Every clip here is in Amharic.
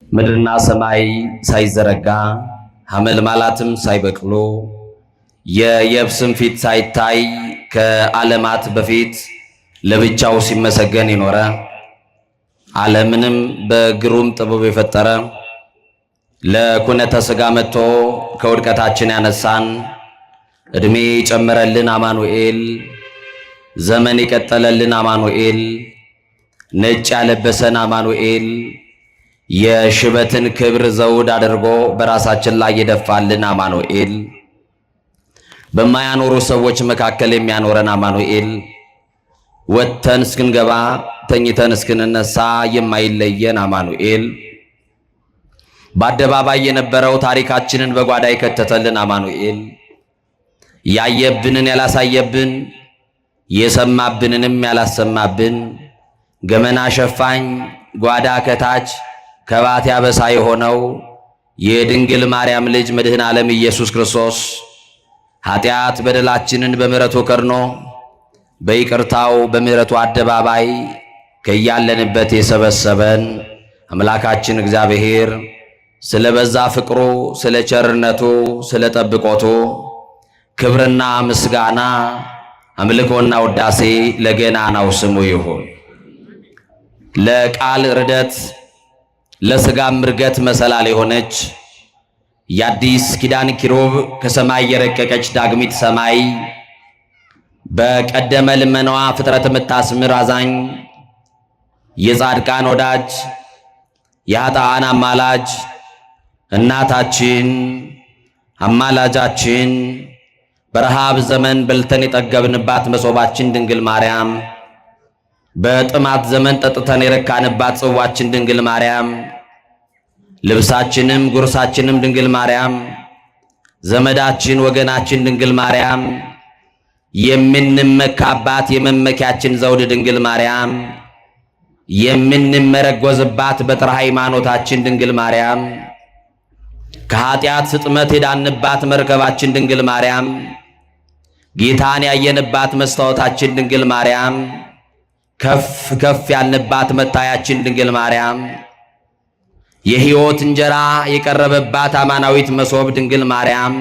ምድርና ሰማይ ሳይዘረጋ ሐመልማላትም ሳይበቅሉ የየብስም ፊት ሳይታይ ከዓለማት በፊት ለብቻው ሲመሰገን የኖረ ዓለምንም በግሩም ጥበብ የፈጠረ ለኩነተ ሥጋ መጥቶ ከውድቀታችን ያነሳን ዕድሜ ጨመረልን አማኑኤል ዘመን የቀጠለልን አማኑኤል ነጭ ያለበሰን አማኑኤል የሽበትን ክብር ዘውድ አድርጎ በራሳችን ላይ የደፋልን አማኑኤል በማያኖሩ ሰዎች መካከል የሚያኖረን አማኑኤል ወጥተን እስክንገባ ተኝተን እስክንነሳ የማይለየን አማኑኤል በአደባባይ የነበረው ታሪካችንን በጓዳ የከተተልን አማኑኤል ያየብንን ያላሳየብን የሰማብንንም ያላሰማብን ገመና ሸፋኝ ጓዳ ከታች ከባት ያበሳ የሆነው የድንግል ማርያም ልጅ መድኃኔ ዓለም ኢየሱስ ክርስቶስ ኃጢአት በደላችንን በምሕረቱ ከርኖ በይቅርታው በምሕረቱ አደባባይ ከያለንበት የሰበሰበን አምላካችን እግዚአብሔር ስለ በዛ ፍቅሩ ስለ ቸርነቱ ስለ ጠብቆቱ ክብርና ምስጋና አምልኮና ውዳሴ ለገናናው ስሙ ይሁን። ለቃል ርደት ለሥጋም ምርገት መሰላል የሆነች የአዲስ ኪዳን ኪሩብ ከሰማይ የረቀቀች ዳግሚት ሰማይ በቀደመ ልመናዋ ፍጥረት የምታስምር አዛኝ የጻድቃን ወዳጅ የኃጥአን አማላጅ እናታችን አማላጃችን በረሃብ ዘመን በልተን የጠገብንባት መሶባችን ድንግል ማርያም በጥማት ዘመን ጠጥተን የረካንባት ጽዋችን ድንግል ማርያም ልብሳችንም ጉርሳችንም ድንግል ማርያም ዘመዳችን ወገናችን ድንግል ማርያም የምንመካባት የመመኪያችን ዘውድ ድንግል ማርያም የምንመረጎዝባት በትረ ሃይማኖታችን ድንግል ማርያም ከኃጢአት ስጥመት የዳንባት መርከባችን ድንግል ማርያም ጌታን ያየንባት መስታወታችን ድንግል ማርያም ከፍ ከፍ ያልንባት መታያችን ድንግል ማርያም የሕይወት እንጀራ የቀረበባት አማናዊት መሶብ ድንግል ማርያም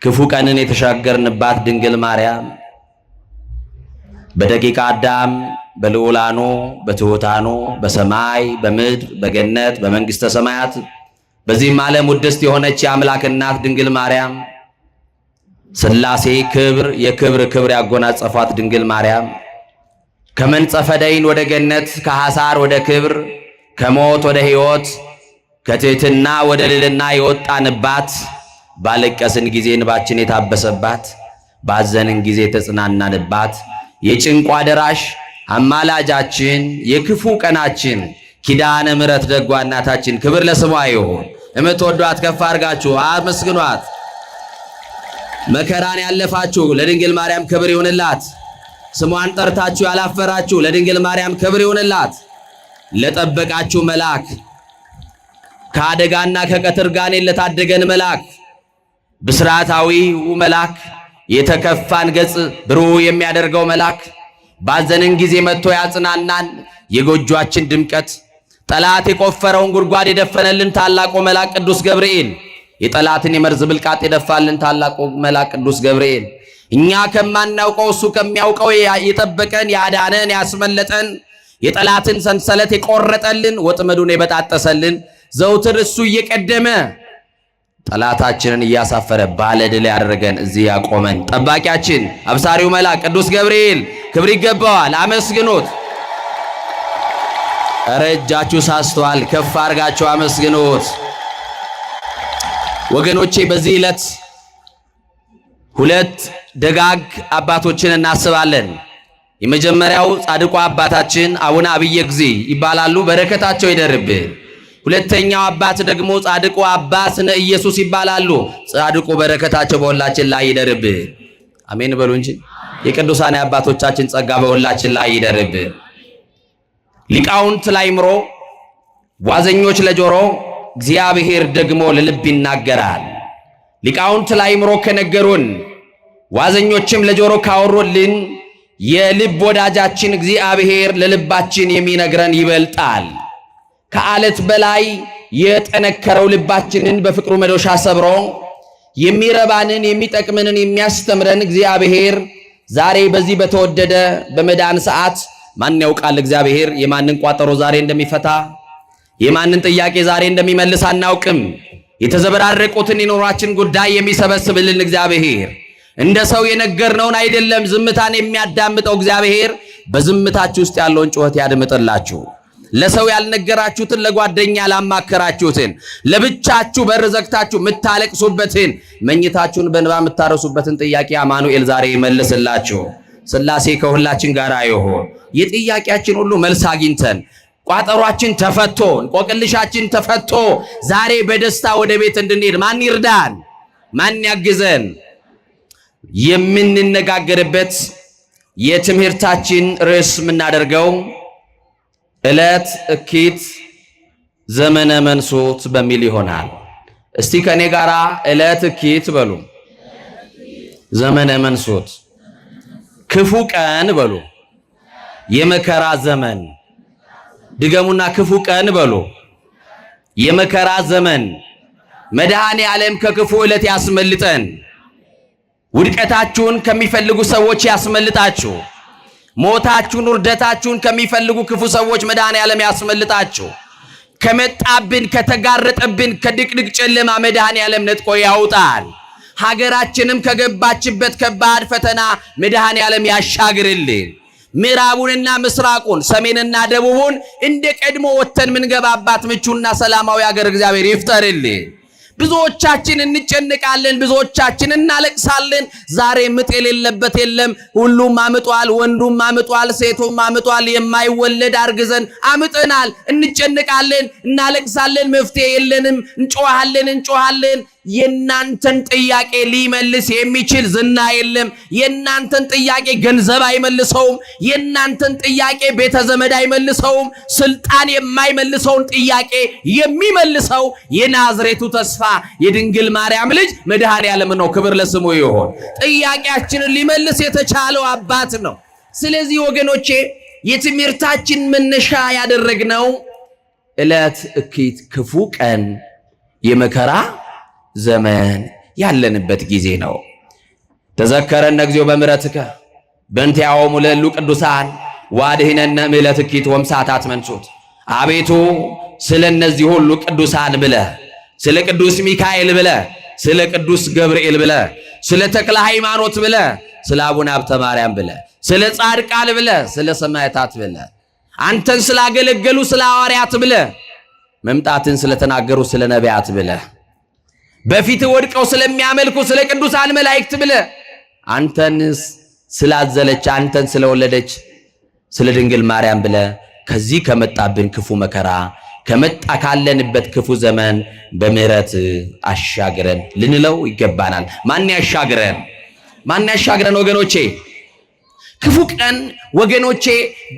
ክፉ ቀንን የተሻገርንባት ድንግል ማርያም በደቂቀ አዳም በልዑላኑ በትሑታኑ በሰማይ በምድር በገነት በመንግሥተ ሰማያት በዚህም ዓለም ውድስት የሆነች የአምላክ እናት ድንግል ማርያም ሥላሴ ክብር የክብር ክብር ያጎናጸፏት ድንግል ማርያም ከመንጸፈ ደይን ወደ ገነት ከሐሳር ወደ ክብር ከሞት ወደ ሕይወት ከትሕትና ወደ ልዕልና የወጣንባት ባለቀስን ጊዜ እንባችን የታበሰባት ባዘንን ጊዜ የተጽናናንባት የጭንቋ ደራሽ አማላጃችን የክፉ ቀናችን ኪዳነ ምሕረት ደጓ እናታችን ክብር ለስሟ ይሁን። እምትወዷት ከፍ አድርጋችሁ አመስግኗት። መከራን ያለፋችሁ ለድንግል ማርያም ክብር ይሁንላት። ስሟን ጠርታችሁ ያላፈራችሁ ለድንግል ማርያም ክብር ይሁንላት። ለጠበቃችሁ መልአክ ከአደጋና ከቀትር ጋኔን ለታደገን መልአክ ብስራታዊው መልአክ የተከፋን ገጽ ብሩህ የሚያደርገው መልአክ ባዘንን ጊዜ መጥቶ ያጽናናን የጎጆአችን ድምቀት ጠላት የቆፈረውን ጉድጓድ የደፈነልን ታላቁ መልአክ ቅዱስ ገብርኤል የጠላትን የመርዝ ብልቃጥ የደፋልን ታላቁ መልአክ ቅዱስ ገብርኤል እኛ ከማናውቀው እሱ ከሚያውቀው የጠበቀን ያዳነን ያስመለጠን የጠላትን ሰንሰለት የቆረጠልን ወጥመዱን የበጣጠሰልን ዘውትር እሱ እየቀደመ ጠላታችንን እያሳፈረ ባለድል ያደረገን እዚህ ያቆመን ጠባቂያችን አብሳሪው መልአክ ቅዱስ ገብርኤል ክብር ይገባዋል። አመስግኑት። ኧረ እጃችሁ ሳስተዋል ከፍ አድርጋችሁ አመስግኑት። ወገኖቼ በዚህ ዕለት ሁለት ደጋግ አባቶችን እናስባለን። የመጀመሪያው ጻድቁ አባታችን አቡነ አብየ እግዚእ ይባላሉ። በረከታቸው ይደርብን። ሁለተኛው አባት ደግሞ ጻድቁ አባ ስነ ኢየሱስ ይባላሉ። ጻድቁ በረከታቸው በሁላችን ላይ ይደርብን። አሜን በሉ እንጂ የቅዱሳን አባቶቻችን ጸጋ በሁላችን ላይ ይደርብን። ሊቃውንት ለአእምሮ ዋዘኞች ለጆሮ እግዚአብሔር ደግሞ ለልብ ይናገራል። ሊቃውንት ለአእምሮ ከነገሩን ዋዘኞችም ለጆሮ ካወሩልን የልብ ወዳጃችን እግዚአብሔር ለልባችን የሚነግረን ይበልጣል። ከአለት በላይ የጠነከረው ልባችንን በፍቅሩ መዶሻ ሰብሮ የሚረባንን የሚጠቅመንን የሚያስተምረን እግዚአብሔር ዛሬ በዚህ በተወደደ በመዳን ሰዓት ማን ያውቃል እግዚአብሔር የማንን ቋጠሮ ዛሬ እንደሚፈታ የማንን ጥያቄ ዛሬ እንደሚመልስ አናውቅም። የተዘበራረቁትን የኑሯችን ጉዳይ የሚሰበስብልን እግዚአብሔር እንደ ሰው የነገርነውን አይደለም ዝምታን የሚያዳምጠው እግዚአብሔር በዝምታችሁ ውስጥ ያለውን ጩኸት ያድምጥላችሁ። ለሰው ያልነገራችሁትን ለጓደኛ ያላማከራችሁትን ለብቻችሁ በር ዘግታችሁ የምታለቅሱበትን መኝታችሁን በእንባ የምታረሱበትን ጥያቄ አማኑኤል ዛሬ ይመልስላችሁ። ሥላሴ ከሁላችን ጋር ይሁን። የጥያቄያችን ሁሉ መልስ አግኝተን ቋጠሯችን ተፈቶ እንቆቅልሻችን ተፈቶ ዛሬ በደስታ ወደ ቤት እንድንሄድ ማን ይርዳን? ማን ያግዘን? የምንነጋገርበት የትምህርታችን ርዕስ የምናደርገው ዕለት እኪት ዘመነ መንሱት በሚል ይሆናል። እስቲ ከኔ ጋራ ዕለት እኪት በሉ። ዘመነ መንሱት ክፉ ቀን በሉ። የመከራ ዘመን ድገሙና ክፉ ቀን በሉ። የመከራ ዘመን መድኃኔ ዓለም ከክፉ ዕለት ያስመልጠን። ውድቀታችሁን ከሚፈልጉ ሰዎች ያስመልጣችሁ። ሞታችሁን ውርደታችሁን ከሚፈልጉ ክፉ ሰዎች መድኃኔ ዓለም ያስመልጣችሁ። ከመጣብን ከተጋረጠብን ከድቅድቅ ጨለማ መድኃኔ ዓለም ነጥቆ ያውጣል። ሀገራችንም ከገባችበት ከባድ ፈተና መድኃኔ ዓለም ያሻግርልን። ምዕራቡንና ምስራቁን ሰሜንና ደቡቡን እንደ ቀድሞ ወተን ምንገባባት ምቹና ሰላማዊ ሀገር እግዚአብሔር ይፍጠርልን። ብዙዎቻችን እንጨነቃለን፣ ብዙዎቻችን እናለቅሳለን። ዛሬ ምጥ የሌለበት የለም። ሁሉም አምጧል፣ ወንዱም አምጧል፣ ሴቱም አምጧል። የማይወለድ አርግዘን አምጠናል። እንጨነቃለን፣ እናለቅሳለን። መፍትሄ የለንም። እንጮሃለን። የናንተን ጥያቄ ሊመልስ የሚችል ዝና የለም። የናንተን ጥያቄ ገንዘብ አይመልሰውም። የናንተን ጥያቄ ቤተ ዘመድ አይመልሰውም። ስልጣን የማይመልሰውን ጥያቄ የሚመልሰው የናዝሬቱ ተስፋ የድንግል ማርያም ልጅ መድኃኔ ዓለም ነው። ክብር ለስሙ ይሁን። ጥያቄያችንን ሊመልስ የተቻለው አባት ነው። ስለዚህ ወገኖቼ የትምህርታችን መነሻ ያደረግነው ዕለት እኪት ክፉ ቀን የመከራ ዘመን ያለንበት ጊዜ ነው። ተዘከረነ እግዚኦ በምሕረትከ በእንቲአሆሙ ለእሉ ቅዱሳን ወአድኅነነ እምዕለተ እኪት ወእምሰዓታት መንሱት። አቤቱ ስለ እነዚህ ሁሉ ቅዱሳን ብለህ ስለ ቅዱስ ሚካኤል ብለህ ስለ ቅዱስ ገብርኤል ብለህ ስለ ተክለ ሃይማኖት ብለህ ስለ አቡነ ሀብተ ማርያም ብለህ ስለ ጻድቃን ብለህ ስለ ሰማዕታት ብለህ አንተን ስላገለገሉ ስለ ሐዋርያት ብለህ መምጣትን ስለተናገሩ ስለ ነቢያት ብለህ በፊት ወድቀው ስለሚያመልኩ ስለ ቅዱሳን መላእክት ብለህ አንተን ስላዘለች አንተን ስለወለደች ስለ ድንግል ማርያም ብለህ ከዚህ ከመጣብን ክፉ መከራ ከመጣ ካለንበት ክፉ ዘመን በምህረት አሻግረን ልንለው ይገባናል። ማን ያሻግረን? ማን ያሻግረን? ወገኖቼ ክፉ ቀን ወገኖቼ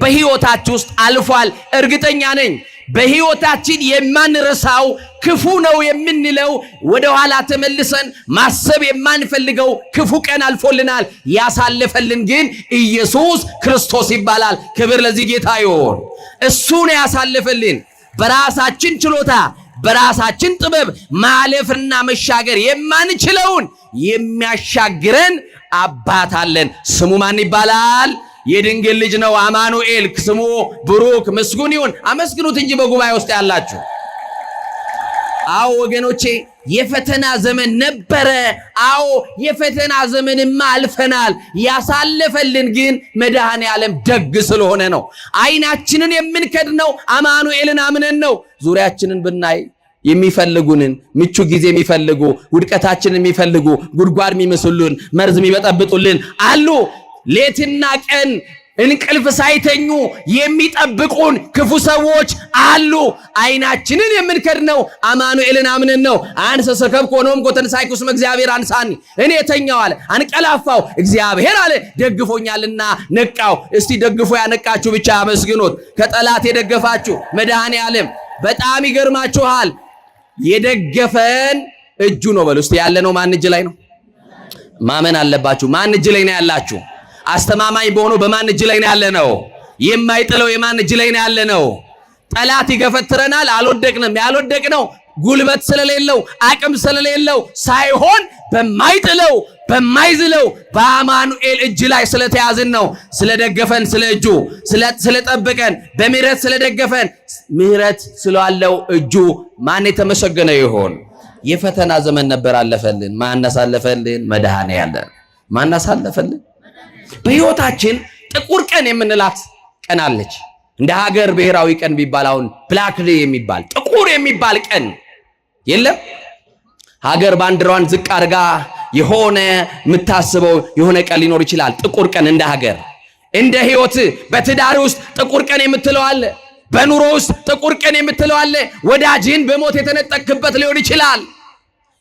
በሕይወታችሁ ውስጥ አልፏል። እርግጠኛ ነኝ በሕይወታችን የማንረሳው ክፉ ነው የምንለው ወደ ኋላ ተመልሰን ማሰብ የማንፈልገው ክፉ ቀን አልፎልናል። ያሳለፈልን ግን ኢየሱስ ክርስቶስ ይባላል። ክብር ለዚህ ጌታ ይሁን። እሱ ነው ያሳለፈልን። በራሳችን ችሎታ በራሳችን ጥበብ ማለፍና መሻገር የማንችለውን የሚያሻግረን አባት አለን። ስሙ ማን ይባላል? የድንግል ልጅ ነው። አማኑኤል ስሙ ብሩክ ምስጉን ይሁን። አመስግኑት እንጂ በጉባኤ ውስጥ ያላችሁ። አዎ ወገኖቼ የፈተና ዘመን ነበረ። አዎ የፈተና ዘመንማ አልፈናል። ያሳለፈልን ግን መድኃኔ ዓለም ደግ ስለሆነ ነው። አይናችንን የምንከድነው አማኑኤልን አምነን ነው። ዙሪያችንን ብናይ የሚፈልጉንን ምቹ ጊዜ የሚፈልጉ ውድቀታችንን የሚፈልጉ ጉድጓድ የሚመስሉን መርዝ የሚበጠብጡልን አሉ። ሌትና ቀን እንቅልፍ ሳይተኙ የሚጠብቁን ክፉ ሰዎች አሉ። አይናችንን የምንከድነው አማኑኤልን አምነን ነው። አንሰ ሰከብኩ ወኖምኩ ወተንሣእኩ እስመ እግዚአብሔር አንሳኒ። እኔ ተኛው አለ አንቀላፋው እግዚአብሔር አለ ደግፎኛልና ነቃው። እስቲ ደግፎ ያነቃችሁ ብቻ አመስግኑት። ከጠላት የደገፋችሁ መድኃኔ ዓለም በጣም ይገርማችኋል። የደገፈን እጁ ነው በሉ። እስቲ ያለነው ማን እጅ ላይ ነው? ማመን አለባችሁ። ማን እጅ ላይ ነው ያላችሁ? አስተማማኝ በሆነው በማን እጅ ላይ ነው ያለነው? የማይጥለው የማን እጅ ላይ ነው ያለነው? ጠላት ይገፈትረናል፣ አልወደቅንም። ያልወደቅነው ጉልበት ስለሌለው አቅም ስለሌለው ሳይሆን በማይጥለው በማይዝለው በአማኑኤል እጅ ላይ ስለተያዝን ነው። ስለደገፈን፣ ስለ እጁ ስለጠበቀን፣ በምህረት ስለደገፈን፣ ምህረት ስላለው እጁ ማን የተመሰገነ ይሆን? የፈተና ዘመን ነበር፣ አለፈልን። ማን አሳለፈልን? መድኃኔዓለም። ማን አሳለፈልን? በሕይወታችን ጥቁር ቀን የምንላት ቀን አለች። እንደ ሀገር ብሔራዊ ቀን ቢባል አሁን ብላክ ዴይ የሚባል ጥቁር የሚባል ቀን የለም። ሀገር ባንዲራዋን ዝቅ አድርጋ የሆነ የምታስበው የሆነ ቀን ሊኖር ይችላል። ጥቁር ቀን እንደ ሀገር፣ እንደ ሕይወት በትዳር ውስጥ ጥቁር ቀን የምትለው አለ። በኑሮ ውስጥ ጥቁር ቀን የምትለው አለ። ወዳጅን በሞት የተነጠቅበት ሊሆን ይችላል።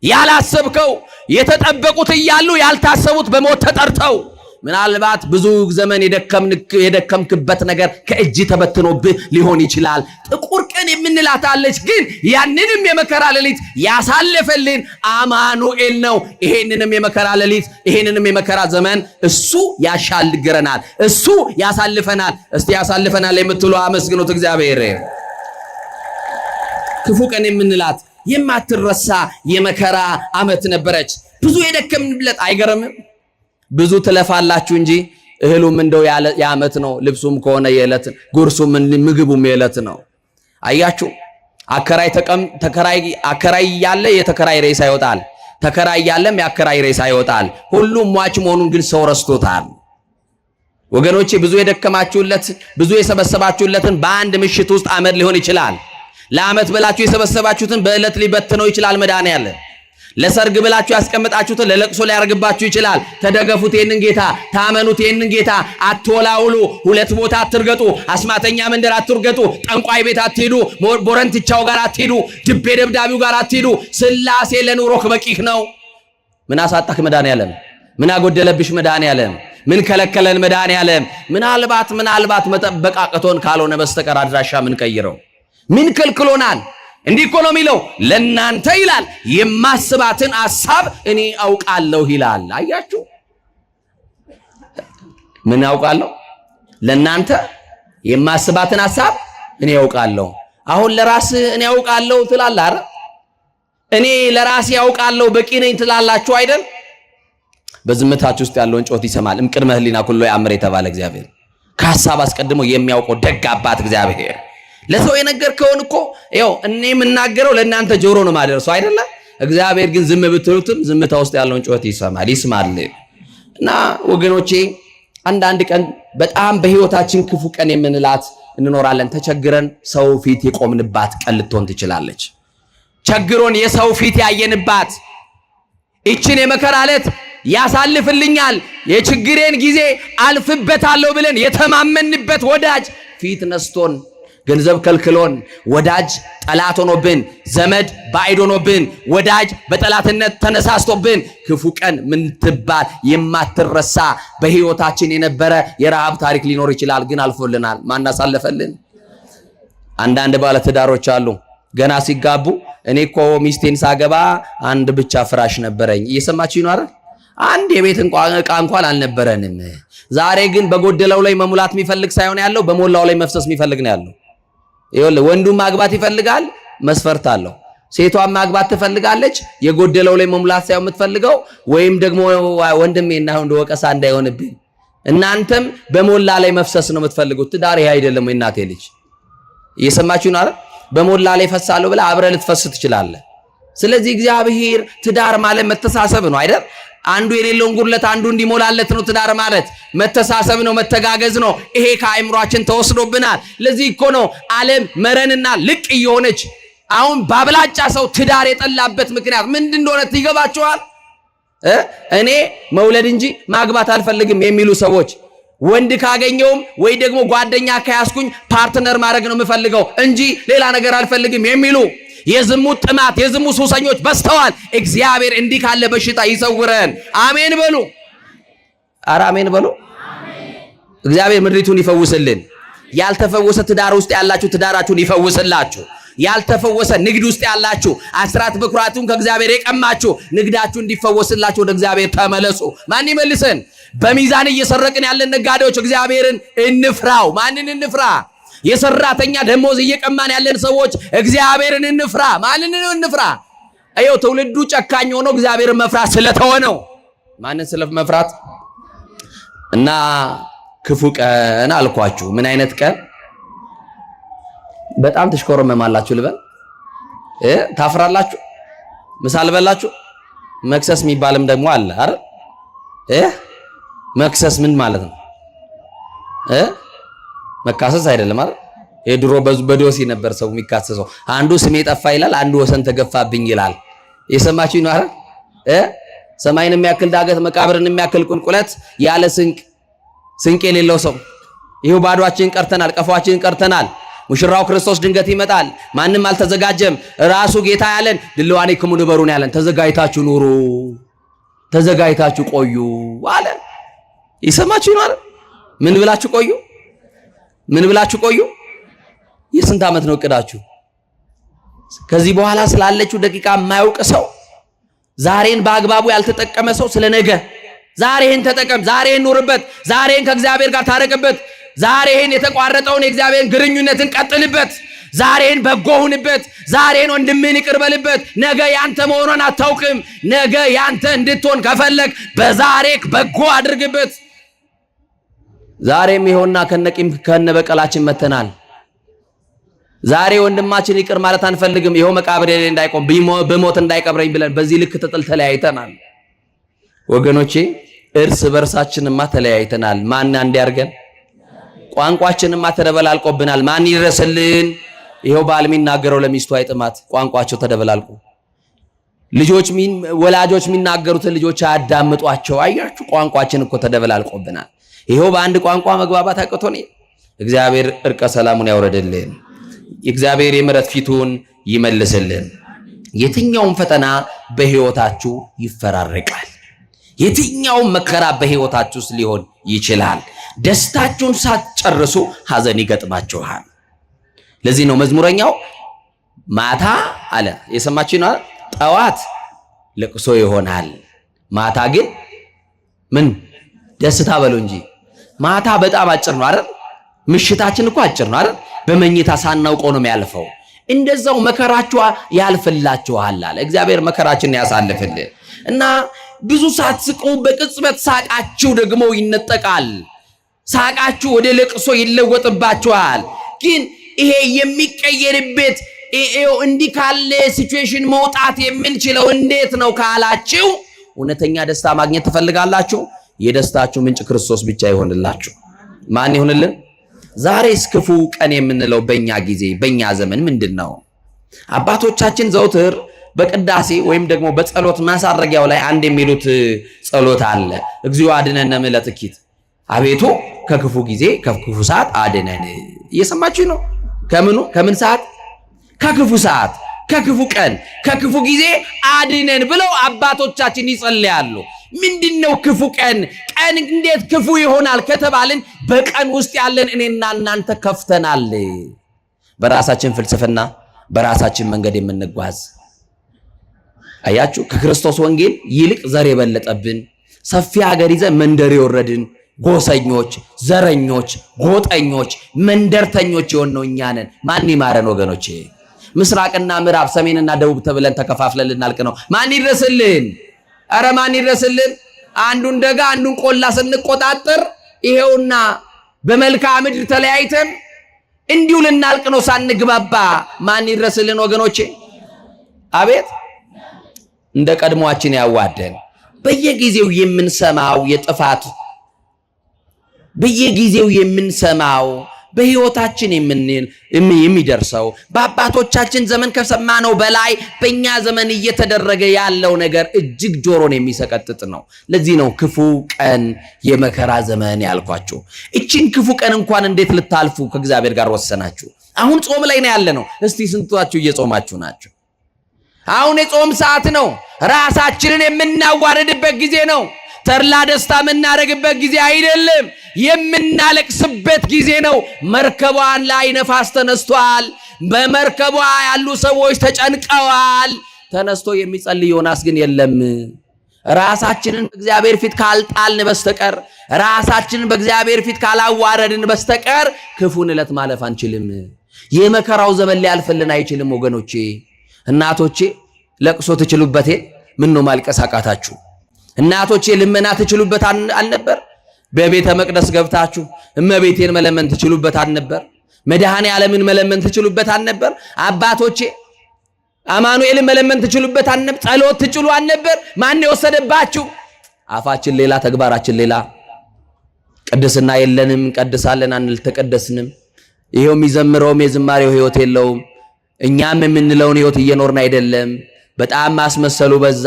ያላሰብከው የተጠበቁት እያሉ ያልታሰቡት በሞት ተጠርተው ምናልባት ብዙ ዘመን የደከምክበት ነገር ከእጅ ተበትኖብህ ሊሆን ይችላል። ጥቁር ቀን የምንላት አለች። ግን ያንንም የመከራ ሌሊት ያሳለፈልን አማኑኤል ነው። ይሄንንም የመከራ ሌሊት ይሄንንም የመከራ ዘመን እሱ ያሻግረናል፣ እሱ ያሳልፈናል። እስቲ ያሳልፈናል የምትሉ አመስግኑት እግዚአብሔር። ክፉ ቀን የምንላት የማትረሳ የመከራ ዓመት ነበረች። ብዙ የደከምንበት አይገርምም? ብዙ ትለፋላችሁ እንጂ እህሉም እንደው የዓመት ነው። ልብሱም ከሆነ የዕለት፣ ጉርሱም ምግቡም የዕለት ነው። አያችሁ፣ አከራይ ያለ የተከራይ ሬሳ ይወጣል፣ ተከራይ ያለም የአከራይ ሬሳ ይወጣል። ሁሉም ሟች መሆኑን ግን ሰው ረስቶታል። ወገኖቼ ብዙ የደከማችሁለት ብዙ የሰበሰባችሁለትን በአንድ ምሽት ውስጥ አመድ ሊሆን ይችላል። ለዓመት ብላችሁ የሰበሰባችሁትን በዕለት ሊበትነው ይችላል መድኃኔዓለም። ለሰርግ ብላችሁ ያስቀምጣችሁትን ለለቅሶ ሊያርግባችሁ ይችላል። ተደገፉት ይሄንን ጌታ፣ ታመኑት ይሄንን ጌታ። አትወላውሉ፣ ሁለት ቦታ አትርገጡ፣ አስማተኛ መንደር አትርገጡ፣ ጠንቋይ ቤት አትሄዱ፣ ቦረንትቻው ጋር አትሄዱ፣ ድቤ ደብዳቢው ጋር አትሄዱ። ስላሴ ለኑሮክ በቂህ ነው። ምን አሳጣክ መድኃኔዓለም? ምን አጎደለብሽ መድኃኔዓለም? ምን ከለከለን መድኃኔዓለም? ምናልባት መጠበቅ አቅቶን ካልሆነ በስተቀር አድራሻ ምን ቀይረው? ምን ከልክሎናል? እንዲህ እኮ ነው የሚለው፣ ለናንተ ይላል የማስባትን ሐሳብ እኔ አውቃለሁ ይላል። አያችሁ፣ ምን አውቃለሁ? ለናንተ የማስባትን ሐሳብ እኔ አውቃለሁ። አሁን ለራስ እኔ አውቃለሁ ትላለህ አይደል? እኔ ለራሴ አውቃለሁ በቂ ነኝ ትላላችሁ አይደል? በዝምታችሁ ውስጥ ያለውን ጮት ይሰማል። እምቅድመ ህሊና ኩሎ ያምር የተባለ እግዚአብሔር፣ ከሐሳብ አስቀድሞ የሚያውቀው ደግ አባት እግዚአብሔር። ለሰው የነገርከውን እኮ ያው እኔ የምናገረው ለእናንተ ጆሮ ነው ማደርሰው አይደለ? እግዚአብሔር ግን ዝም ብትሉትም ዝምታ ውስጥ ያለውን ጩኸት ይስማል። እና ወገኖቼ አንዳንድ ቀን በጣም በህይወታችን ክፉ ቀን የምንላት እንኖራለን። ተቸግረን ሰው ፊት የቆምንባት ቀን ልትሆን ትችላለች። ቸግሮን የሰው ፊት ያየንባት ይችን የመከራ ዕለት ያሳልፍልኛል፣ የችግሬን ጊዜ አልፍበታለሁ ብለን የተማመንበት ወዳጅ ፊት ነስቶን፣ ገንዘብ ከልክሎን፣ ወዳጅ ጠላት ሆኖብን፣ ዘመድ ባዕድ ሆኖብን፣ ወዳጅ በጠላትነት ተነሳስቶብን፣ ክፉ ቀን ምን ትባል የማትረሳ በህይወታችን የነበረ የረሃብ ታሪክ ሊኖር ይችላል። ግን አልፎልናል። ማን አሳለፈልን? አንዳንድ ባለ ትዳሮች አሉ ገና ሲጋቡ እኔ እኮ ሚስቴን ሳገባ አንድ ብቻ ፍራሽ ነበረኝ። እየሰማችሁ ነው አይደል? አንድ የቤት ዕቃ እንኳን አልነበረንም። ዛሬ ግን በጎደለው ላይ መሙላት የሚፈልግ ሳይሆን ያለው በሞላው ላይ መፍሰስ የሚፈልግ ነው ያለው። ይኸውልህ ወንዱም ማግባት ይፈልጋል፣ መስፈርት አለው። ሴቷም ማግባት ትፈልጋለች፣ የጎደለው ላይ መሙላት ሳይሆን የምትፈልገው። ወይም ደግሞ ወንድሜና ወንድ ወቀሳ እንዳይሆንብኝ እናንተም በሞላ ላይ መፍሰስ ነው የምትፈልጉት። ትዳር ይሄ አይደለም ወይ እናቴ ልጅ? እየሰማችሁ ነው አይደል? በሞላ ላይ ፈሳለሁ ብለህ አብረህ ልትፈስ ትችላለህ። ስለዚህ እግዚአብሔር ትዳር ማለት መተሳሰብ ነው አይደል? አንዱ የሌለውን ጉድለት አንዱ እንዲሞላለት ነው። ትዳር ማለት መተሳሰብ ነው፣ መተጋገዝ ነው። ይሄ ከአእምሯችን ተወስዶብናል። ለዚህ እኮ ነው ዓለም መረንና ልቅ እየሆነች አሁን ባብላጫ ሰው ትዳር የጠላበት ምክንያት ምንድን እንደሆነ ይገባችኋል? እኔ መውለድ እንጂ ማግባት አልፈልግም የሚሉ ሰዎች፣ ወንድ ካገኘውም ወይ ደግሞ ጓደኛ ከያዝኩኝ ፓርትነር ማድረግ ነው የምፈልገው እንጂ ሌላ ነገር አልፈልግም የሚሉ የዝሙት ጥማት የዝሙት ሱሰኞች በስተዋል። እግዚአብሔር እንዲህ ካለ በሽታ ይሰውረን። አሜን በሉ። ኧረ አሜን በሉ። እግዚአብሔር ምድሪቱን ይፈውስልን። ያልተፈወሰ ትዳር ውስጥ ያላችሁ ትዳራችሁን ይፈውስላችሁ። ያልተፈወሰ ንግድ ውስጥ ያላችሁ አስራት በኩራቱን ከእግዚአብሔር የቀማችሁ ንግዳችሁ እንዲፈወስላችሁ ወደ እግዚአብሔር ተመለሱ። ማን ይመልሰን? በሚዛን እየሰረቅን ያለን ነጋዴዎች እግዚአብሔርን እንፍራው። ማንን እንፍራ? የሰራተኛ ደሞዝ እየቀማን ያለን ሰዎች እግዚአብሔርን እንፍራ። ማንን እንፍራ? አየው ትውልዱ ጨካኝ ሆኖ እግዚአብሔርን መፍራት ስለተወ ነው። ማንን ስለመፍራት? እና ክፉ ቀን አልኳችሁ። ምን አይነት ቀን? በጣም ትሽኮረመማላችሁ ልበል? ታፍራላችሁ? ምሳል በላችሁ? መክሰስ የሚባልም ደግሞ አለ አይደል? መክሰስ ምን ማለት ነው? መካሰስ አይደለም አይደል? የድሮ በዶሲ ነበር ሰው የሚካሰሰው። አንዱ ስሜ ጠፋ ይላል፣ አንዱ ወሰን ተገፋብኝ ይላል። የሰማችሁ ነው አይደል? ሰማይን የሚያክል ዳገት መቃብርን የሚያክል ቁልቁለት ያለ ስንቅ የሌለው ሰው ይሄው ባዷችን ቀርተናል፣ ቀፏችን ቀርተናል። ሙሽራው ክርስቶስ ድንገት ይመጣል። ማንም አልተዘጋጀም። ራሱ ጌታ ያለን ድልዋኔክሙ ንበሩን ያለን ተዘጋጅታችሁ ኑሩ፣ ተዘጋጅታችሁ ቆዩ አለ። ይሰማችሁ ነው አይደል? ምን ብላችሁ ቆዩ? ምን ብላችሁ ቆዩ? የስንት ዓመት ነው እቅዳችሁ? ከዚህ በኋላ ስላለችው ደቂቃ የማያውቅ ሰው፣ ዛሬን በአግባቡ ያልተጠቀመ ሰው ስለ ነገ ዛሬን ተጠቀም፣ ዛሬን ኑርበት፣ ዛሬን ከእግዚአብሔር ጋር ታረቅበት፣ ዛሬን የተቋረጠውን የእግዚአብሔርን ግንኙነትን ቀጥልበት፣ ዛሬን በጎ ሁንበት፣ ዛሬን ወንድምህን ይቅር በልበት። ነገ ያንተ መሆኗን አታውቅም። ነገ ያንተ እንድትሆን ከፈለግ በዛሬክ በጎ አድርግበት። ዛሬም ይኸውና ከነቂም ከነበቀላችን መተናል። ዛሬ ወንድማችን ይቅር ማለት አንፈልግም። ይኸው መቃብር ላይ እንዳይቆም በሞት እንዳይቀብረኝ ብለን በዚህ ልክ ተለያይተናል። ወገኖቼ እርስ በርሳችንማ ተለያይተናል። ማን እንዲያርገን? ቋንቋችንማ ተደበላልቆብናል። ማን ይረስልን? ይኸው ባል የሚናገረው ለሚስቱ አይጥማት፣ ቋንቋቸው ተደበላልቆ ወላጆች የሚናገሩትን ልጆች አያዳምጧቸው። አያችሁ ቋንቋችን እኮ ተደበላልቆብናል። ይኸው በአንድ ቋንቋ መግባባት አቅቶን እግዚአብሔር እርቀ ሰላሙን ያውረድልን። እግዚአብሔር የምሕረት ፊቱን ይመልስልን። የትኛውም ፈተና በሕይወታችሁ ይፈራረቃል። የትኛውም መከራ በሕይወታችሁ ውስጥ ሊሆን ይችላል። ደስታችሁን ሳትጨርሱ ሐዘን ይገጥማችኋል። ለዚህ ነው መዝሙረኛው ማታ አለ፣ የሰማችሁ ነው፣ ጠዋት ለቅሶ ይሆናል፣ ማታ ግን ምን ደስታ በሉ እንጂ። ማታ በጣም አጭር ነው አይደል? ምሽታችን እኮ አጭር ነው አይደል? በመኝታ ሳናውቀው ነው የሚያልፈው። እንደዛው መከራችሁ ያልፍላችኋል አለ እግዚአብሔር። መከራችንን ያሳልፍልን እና ብዙ ሳትስቁ በቅጽበት ሳቃችሁ ደግሞ ይነጠቃል። ሳቃችሁ ወደ ለቅሶ ይለወጥባችኋል። ግን ይሄ የሚቀየርበት እንዲህ ካለ ሲቹዌሽን መውጣት የምንችለው እንዴት ነው ካላችሁ፣ እውነተኛ ደስታ ማግኘት ትፈልጋላችሁ? የደስታችሁ ምንጭ ክርስቶስ ብቻ ይሆንላችሁ። ማን ይሆንልን? ዛሬስ ክፉ ቀን የምንለው በእኛ ጊዜ በእኛ ዘመን ምንድን ነው? አባቶቻችን ዘውትር በቅዳሴ ወይም ደግሞ በጸሎት ማሳረጊያው ላይ አንድ የሚሉት ጸሎት አለ። እግዚኦ አድነነ እምለትኪት፣ አቤቱ ከክፉ ጊዜ ከክፉ ሰዓት አድነን። እየሰማችሁ ነው? ከምን ሰዓት? ከክፉ ሰዓት፣ ከክፉ ቀን፣ ከክፉ ጊዜ አድነን ብለው አባቶቻችን ይጸልያሉ። ምንድነው ክፉ ቀን? ቀን እንዴት ክፉ ይሆናል ከተባልን በቀን ውስጥ ያለን እኔና እናንተ ከፍተናል። በራሳችን ፍልስፍና በራሳችን መንገድ የምንጓዝ አያችሁ፣ ከክርስቶስ ወንጌል ይልቅ ዘር የበለጠብን ሰፊ ሀገር ይዘን መንደር የወረድን ጎሰኞች፣ ዘረኞች፣ ጎጠኞች፣ መንደርተኞች የሆነው እኛ ነን። ማን ይማረን ወገኖቼ? ምስራቅና ምዕራብ ሰሜንና ደቡብ ተብለን ተከፋፍለን ልናልቅ ነው። ማን ይድረስልን? አረ ማን ይድረስልን? አንዱን ደጋ አንዱን ቆላ ስንቆጣጠር ይሄውና በመልክዓ ምድር ተለያይተን እንዲሁ ልናልቅ ነው ሳንግባባ። ማን ይድረስልን ወገኖቼ? አቤት እንደ ቀድሞአችን ያዋደን። በየጊዜው የምንሰማው የጥፋት በየጊዜው የምንሰማው በሕይወታችን የሚደርሰው በአባቶቻችን ዘመን ከሰማነው በላይ በእኛ ዘመን እየተደረገ ያለው ነገር እጅግ ጆሮን የሚሰቀጥጥ ነው። ለዚህ ነው ክፉ ቀን የመከራ ዘመን ያልኳችሁ። እቺን ክፉ ቀን እንኳን እንዴት ልታልፉ ከእግዚአብሔር ጋር ወሰናችሁ? አሁን ጾም ላይ ነው ያለ ነው። እስቲ ስንቷችሁ እየጾማችሁ ናቸው? አሁን የጾም ሰዓት ነው። ራሳችንን የምናዋርድበት ጊዜ ነው። ተድላ ደስታ የምናደርግበት ጊዜ አይደለም፣ የምናለቅስበት ጊዜ ነው። መርከቧን ላይ ነፋስ ተነስቷል። በመርከቧ ያሉ ሰዎች ተጨንቀዋል። ተነስቶ የሚጸልይ ዮናስ ግን የለም። ራሳችንን በእግዚአብሔር ፊት ካልጣልን በስተቀር ራሳችንን በእግዚአብሔር ፊት ካላዋረድን በስተቀር ክፉን ዕለት ማለፍ አንችልም። የመከራው ዘመን ሊያልፍልን አይችልም ወገኖቼ። እናቶቼ ለቅሶ ትችሉበት ምን ነው ማልቀስ አቃታችሁ? እናቶቼ ልመና ትችሉበት አልነበር? በቤተ መቅደስ ገብታችሁ እመቤቴን መለመን ትችሉበት አልነበር? መድኃኔ ዓለምን መለመን ትችሉበት አልነበር? አባቶቼ አማኑኤልን መለመን ትችሉበት አልነበር? ጸሎት ትችሉ አልነበር? ማን የወሰደባችሁ? አፋችን ሌላ ተግባራችን ሌላ። ቅድስና የለንም፣ ቀድሳለን አንልተቀደስንም። ይሄው የሚዘምረውም የዝማሬው ህይወት የለውም። እኛም የምንለውን ህይወት እየኖርን አይደለም። በጣም ማስመሰሉ በዛ።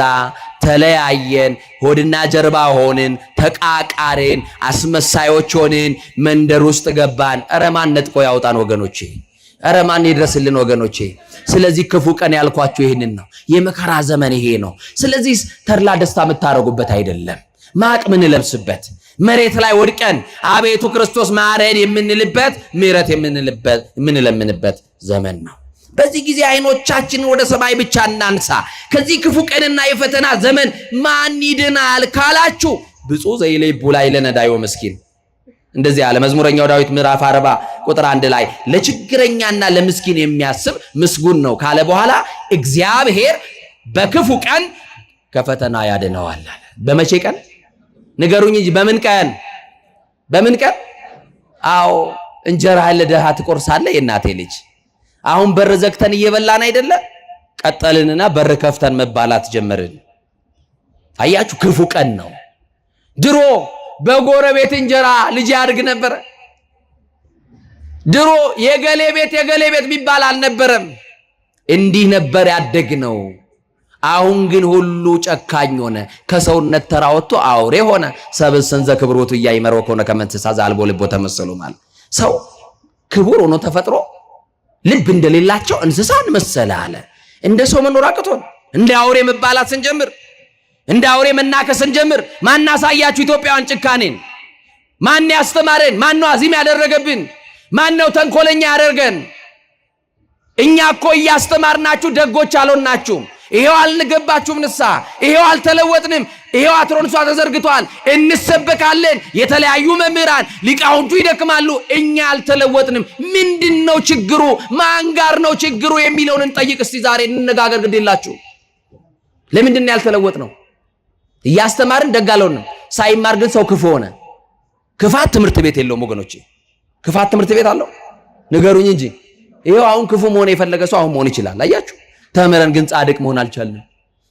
ተለያየን፣ ሆድና ጀርባ ሆንን፣ ተቃቃርን፣ አስመሳዮች ሆንን፣ መንደር ውስጥ ገባን። ኧረ ማን ነጥቆ ያውጣን ወገኖቼ? ኧረ ማን ይድረስልን ወገኖቼ? ስለዚህ ክፉ ቀን ያልኳችሁ ይህንን ነው። የመከራ ዘመን ይሄ ነው። ስለዚህ ተድላ ደስታ የምታረጉበት አይደለም፣ ማቅ ምንለብስበት፣ መሬት ላይ ወድቀን አቤቱ ክርስቶስ ማረን የምንልበት፣ ምሕረት የምንለምንበት ዘመን ነው። በዚህ ጊዜ አይኖቻችንን ወደ ሰማይ ብቻ እናንሳ። ከዚህ ክፉ ቀንና የፈተና ዘመን ማን ይድናል ካላችሁ ብፁዕ ዘይሌቡ ላይ ለነዳዩ ምስኪን እንደዚህ ያለ መዝሙረኛው ዳዊት ምዕራፍ 40 ቁጥር 1 ላይ ለችግረኛና ለምስኪን የሚያስብ ምስጉን ነው ካለ በኋላ እግዚአብሔር በክፉ ቀን ከፈተና ያድነዋል አለ። በመቼ ቀን ንገሩኝ እንጂ በምን ቀን? በምን ቀን? አዎ እንጀራህን ለድሃ ትቆርሳለህ የእናቴ ልጅ። አሁን በር ዘግተን እየበላን አይደለ? ቀጠልንና በር ከፍተን መባላት ጀመርን። አያችሁ ክፉ ቀን ነው። ድሮ በጎረቤት እንጀራ ልጅ ያድግ ነበር። ድሮ የገሌ ቤት ቢባል አልነበረም። እንዲህ ነበር ያደግነው። አሁን ግን ሁሉ ጨካኝ ሆነ። ከሰውነት ተራ ወጥቶ አውሬ ሆነ። ሰብእሰን ዘክብሮቱ እያይመረው ከሆነ ከመንስሳ ዛልቦ ልቦ ተመሰሉ ማለት ሰው ክቡር ሆኖ ተፈጥሮ ልብ እንደሌላቸው እንስሳን መሰለ አለ። እንደ ሰው መኖር አቅቶን እንደ አውሬ መባላት ስንጀምር፣ እንደ አውሬ መናከስ ስንጀምር ማን አሳያችሁ ኢትዮጵያውያን ጭካኔን? ማን ያስተማረን? ማን ነው አዚም ያደረገብን? ማን ነው ተንኮለኛ ያደርገን? እኛ እኮ እያስተማርናችሁ ደጎች አልሆናችሁም። ይሄው አልገባችሁም ንስሐ፣ ይሄው አልተለወጥንም፣ ይሄው አትሮንሷ ተዘርግቷል፣ እንሰበካለን፣ የተለያዩ መምህራን ሊቃውንቱ ይደክማሉ፣ እኛ አልተለወጥንም። ምንድነው ችግሩ? ማን ጋር ነው ችግሩ የሚለውን እንጠይቅ እስቲ ዛሬ እንነጋገር። ግዴላችሁ ለምንድነው ያልተለወጥነው? እያስተማርን ደግ አልሆንም። ሳይማር ግን ሰው ክፉ ሆነ። ክፋት ትምህርት ቤት የለውም ወገኖቼ። ክፋት ትምህርት ቤት አለው? ንገሩኝ እንጂ። ይሄው አሁን ክፉ መሆን የፈለገ ሰው አሁን መሆን ይችላል። አያችሁ? ተምረን ግን ጻድቅ መሆን አልቻልንም።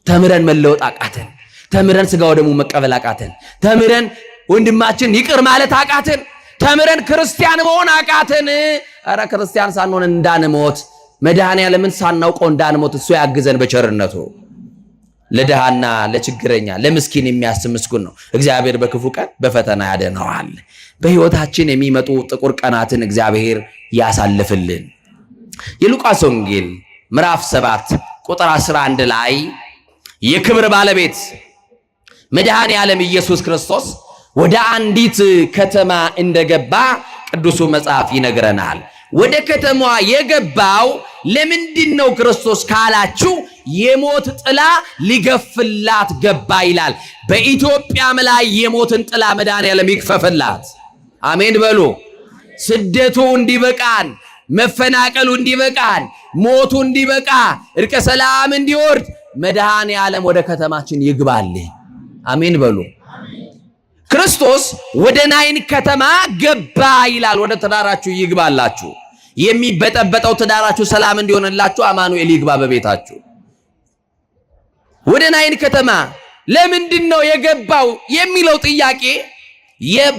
ተምረን መለወጥ አቃተን። ተምረን ስጋ ወደሙ መቀበል አቃተን። ተምረን ወንድማችን ይቅር ማለት አቃተን። ተምረን ክርስቲያን መሆን አቃተን። አረ ክርስቲያን ሳንሆን እንዳንሞት፣ መድኃኔዓለምን ሳናውቀው እንዳንሞት እሱ ያግዘን በቸርነቱ። ለድሃና ለችግረኛ ለምስኪን የሚያስብ ምስጉን ነው። እግዚአብሔር በክፉ ቀን በፈተና ያድነዋል። በሕይወታችን የሚመጡ ጥቁር ቀናትን እግዚአብሔር ያሳልፍልን። የሉቃስ ወንጌል ምዕራፍ 7 ቁጥር 11 ላይ የክብር ባለቤት መድኃኔዓለም ኢየሱስ ክርስቶስ ወደ አንዲት ከተማ እንደገባ ቅዱሱ መጽሐፍ ይነግረናል። ወደ ከተማዋ የገባው ለምንድነው ክርስቶስ ካላችሁ የሞት ጥላ ሊገፍላት ገባ ይላል። በኢትዮጵያም ላይ የሞትን ጥላ መድኃኔዓለም ይክፈፍላት። አሜን በሉ። ስደቱ እንዲበቃን፣ መፈናቀሉ እንዲበቃን፣ ሞቱ እንዲበቃ፣ እርቀ ሰላም እንዲወርድ መድኃኔዓለም ወደ ከተማችን ይግባልን። አሜን በሉ። ክርስቶስ ወደ ናይን ከተማ ገባ ይላል። ወደ ትዳራችሁ ይግባላችሁ። የሚበጠበጠው ትዳራችሁ ሰላም እንዲሆንላችሁ አማኑኤል ይግባ በቤታችሁ። ወደ ናይን ከተማ ለምንድነው የገባው የሚለው ጥያቄ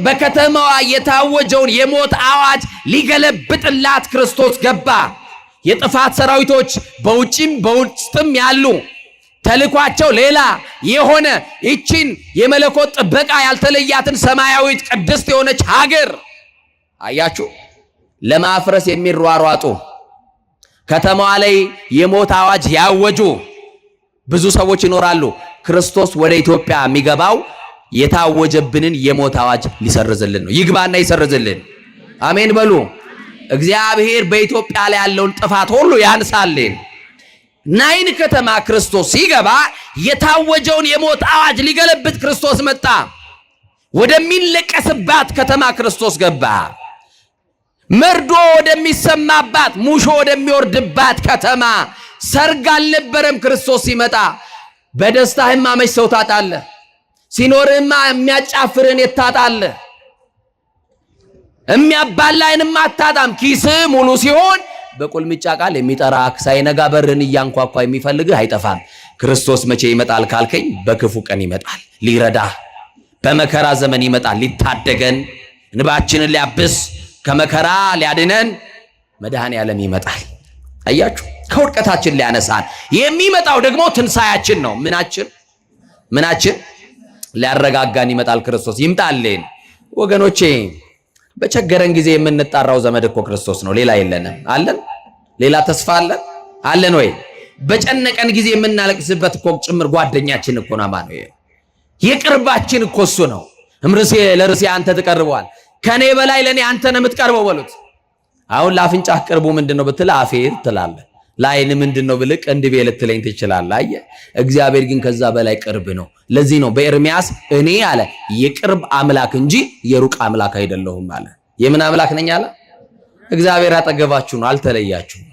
በከተማዋ የታወጀውን የሞት አዋጅ ሊገለብጥላት ክርስቶስ ገባ። የጥፋት ሰራዊቶች በውጭም በውስጥም ያሉ ተልኳቸው ሌላ የሆነ ይችን የመለኮት ጥበቃ ያልተለያትን ሰማያዊት ቅድስት የሆነች ሀገር አያችሁ ለማፍረስ የሚሯሯጡ ከተማዋ ላይ የሞት አዋጅ ያወጁ ብዙ ሰዎች ይኖራሉ። ክርስቶስ ወደ ኢትዮጵያ የሚገባው የታወጀብንን የሞት አዋጅ ሊሰርዝልን ነው። ይግባና ይሰርዝልን። አሜን በሉ። እግዚአብሔር በኢትዮጵያ ላይ ያለውን ጥፋት ሁሉ ያንሳልን። ናይን ከተማ ክርስቶስ ሲገባ የታወጀውን የሞት አዋጅ ሊገለብጥ ክርስቶስ መጣ። ወደሚለቀስባት ከተማ ክርስቶስ ገባ። መርዶ ወደሚሰማባት፣ ሙሾ ወደሚወርድባት ከተማ። ሰርግ አልነበረም ክርስቶስ ሲመጣ። በደስታህማ መች ሰው ታጣለህ? ሲኖርህማ የሚያጫፍርን የታጣለህ? የሚያባላይንማ አታጣም። ኪስህ ሙሉ ሲሆን በቁልምጫ ቃል የሚጠራህ ሳይነጋ በርን እያንኳኳ የሚፈልግህ አይጠፋም። ክርስቶስ መቼ ይመጣል ካልከኝ፣ በክፉ ቀን ይመጣል ሊረዳህ፣ በመከራ ዘመን ይመጣል ሊታደገን፣ እንባችንን ሊያብስ ከመከራ ሊያድነን መድኃኔ ዓለም ይመጣል። አያችሁ፣ ከውድቀታችን ሊያነሳን የሚመጣው ደግሞ ትንሣኤያችን ነው። ምናችን ሊያረጋጋን ይመጣል ክርስቶስ። ይምጣልን ወገኖቼ። በቸገረን ጊዜ የምንጣራው ዘመድ እኮ ክርስቶስ ነው። ሌላ የለንም። አለን? ሌላ ተስፋ አለን ወይ? በጨነቀን ጊዜ የምናለቅስበት እኮ ጭምር ጓደኛችን እኮ ነው። አማኑኤል የቅርባችን እኮ እሱ ነው። እምርሴ ለርሴ አንተ ትቀርበዋል፣ ከኔ በላይ ለኔ አንተ ነው የምትቀርበው በሉት። አሁን ለአፍንጫህ ቅርቡ ምንድነው ብትል አፌ ትላለህ። ለዓይን ምንድነው ብልቅ እንድቤ ልትለኝ ትችላለህ። አየህ፣ እግዚአብሔር ግን ከዛ በላይ ቅርብ ነው። ለዚህ ነው በኤርምያስ እኔ አለ የቅርብ አምላክ እንጂ የሩቅ አምላክ አይደለሁም አለ። የምን አምላክ ነኝ አለ? እግዚአብሔር አጠገባችሁ ነው፣ አልተለያችሁም።